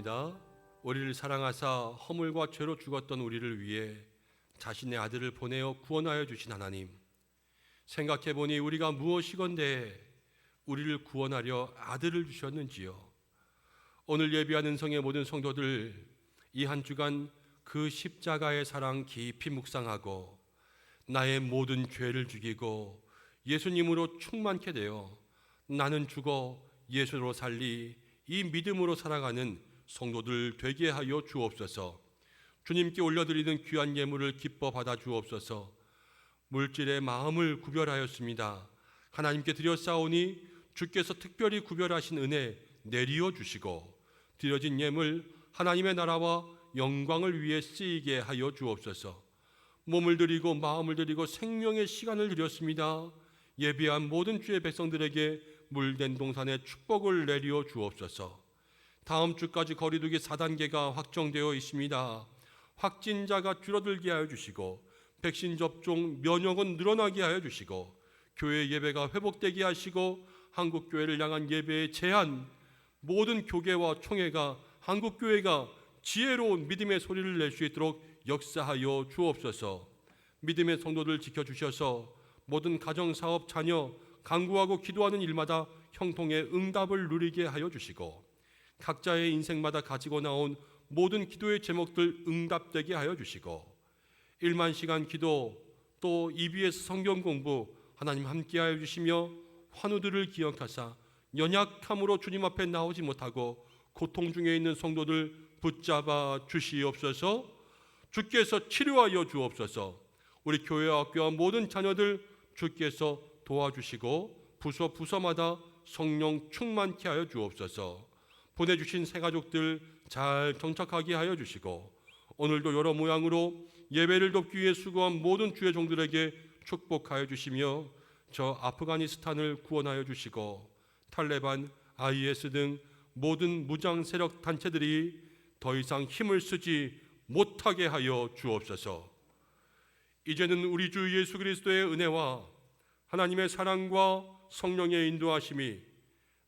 날마다 우리를 사랑하사 허물과 죄로 죽었던 우리를 위해 자신의 아들을 보내어 구원하여 주신 하나님, 생각해보니 우리가 무엇이건대 우리를 구원하려 아들을 주셨는지요. 오늘 예비한 은성의 모든 성도들, 이 한 주간 그 십자가의 사랑 깊이 묵상하고 나의 모든 죄를 죽이고 예수님으로 충만케 되어 나는 죽어 예수로 살리 이 믿음으로 살아가는 성도들 되게 하여 주옵소서. 주님께 올려드리는 귀한 예물을 기뻐 받아 주옵소서. 물질의 마음을 구별하였습니다. 하나님께 드렸사오니 주께서 특별히 구별하신 은혜 내리어 주시고 드려진 예물 하나님의 나라와 영광을 위해 쓰이게 하여 주옵소서. 몸을 드리고 마음을 드리고 생명의 시간을 드렸습니다. 예비한 모든 주의 백성들에게 물된 동산의 축복을 내리어 주옵소서. 다음 주까지 거리두기 4단계가 확정되어 있습니다. 확진자가 줄어들게 하여 주시고 백신 접종 면역은 늘어나게 하여 주시고 교회 예배가 회복되게 하시고 한국교회를 향한 예배의 제한, 모든 교계와 총회가 한국교회가 지혜로운 믿음의 소리를 낼 수 있도록 역사하여 주옵소서. 믿음의 성도들 지켜주셔서 모든 가정사업, 자녀, 간구하고 기도하는 일마다 형통의 응답을 누리게 하여 주시고 각자의 인생마다 가지고 나온 모든 기도의 제목들 응답되게 하여 주시고 1만 시간 기도 또 EBS 성경 공부 하나님 함께하여 주시며 환우들을 기억하사 연약함으로 주님 앞에 나오지 못하고 고통 중에 있는 성도들 붙잡아 주시옵소서. 주께서 치료하여 주옵소서. 우리 교회와 학교와 모든 자녀들 주께서 도와주시고 부서마다 성령 충만케 하여 주옵소서. 보내주신 새가족들 잘 정착하게 하여 주시고 오늘도 여러 모양으로 예배를 돕기 위해 수고한 모든 주의 종들에게 축복하여 주시며 저 아프가니스탄을 구원하여 주시고 탈레반, IS 등 모든 무장 세력 단체들이 더 이상 힘을 쓰지 못하게 하여 주옵소서. 이제는 우리 주 예수 그리스도의 은혜와 하나님의 사랑과 성령의 인도하심이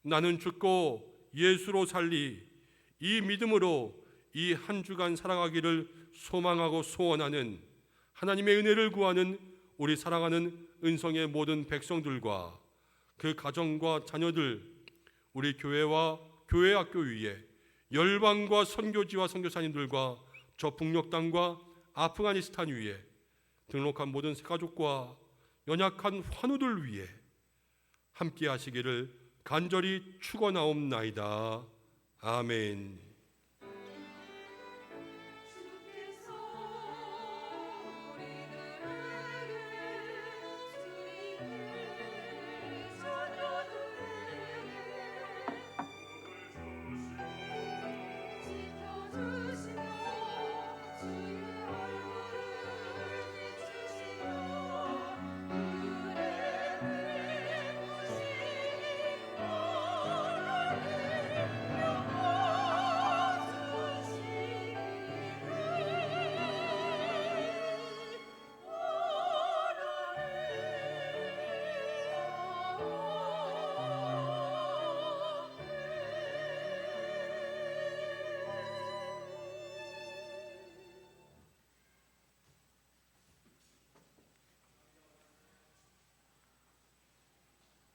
나는 죽고 예수로 살리 이 믿음으로 이 한 주간 살아가기를 소망하고 소원하는 하나님의 은혜를 구하는 우리 사랑하는 은성의 모든 백성들과 그 가정과 자녀들, 우리 교회와 교회 학교 위에 열방과 선교지와 선교사님들과 저 북녘 땅과 아프가니스탄 위에 등록한 모든 가족과 연약한 환우들 위해 함께 하시기를 간절히 축원하옵나이다. 아멘.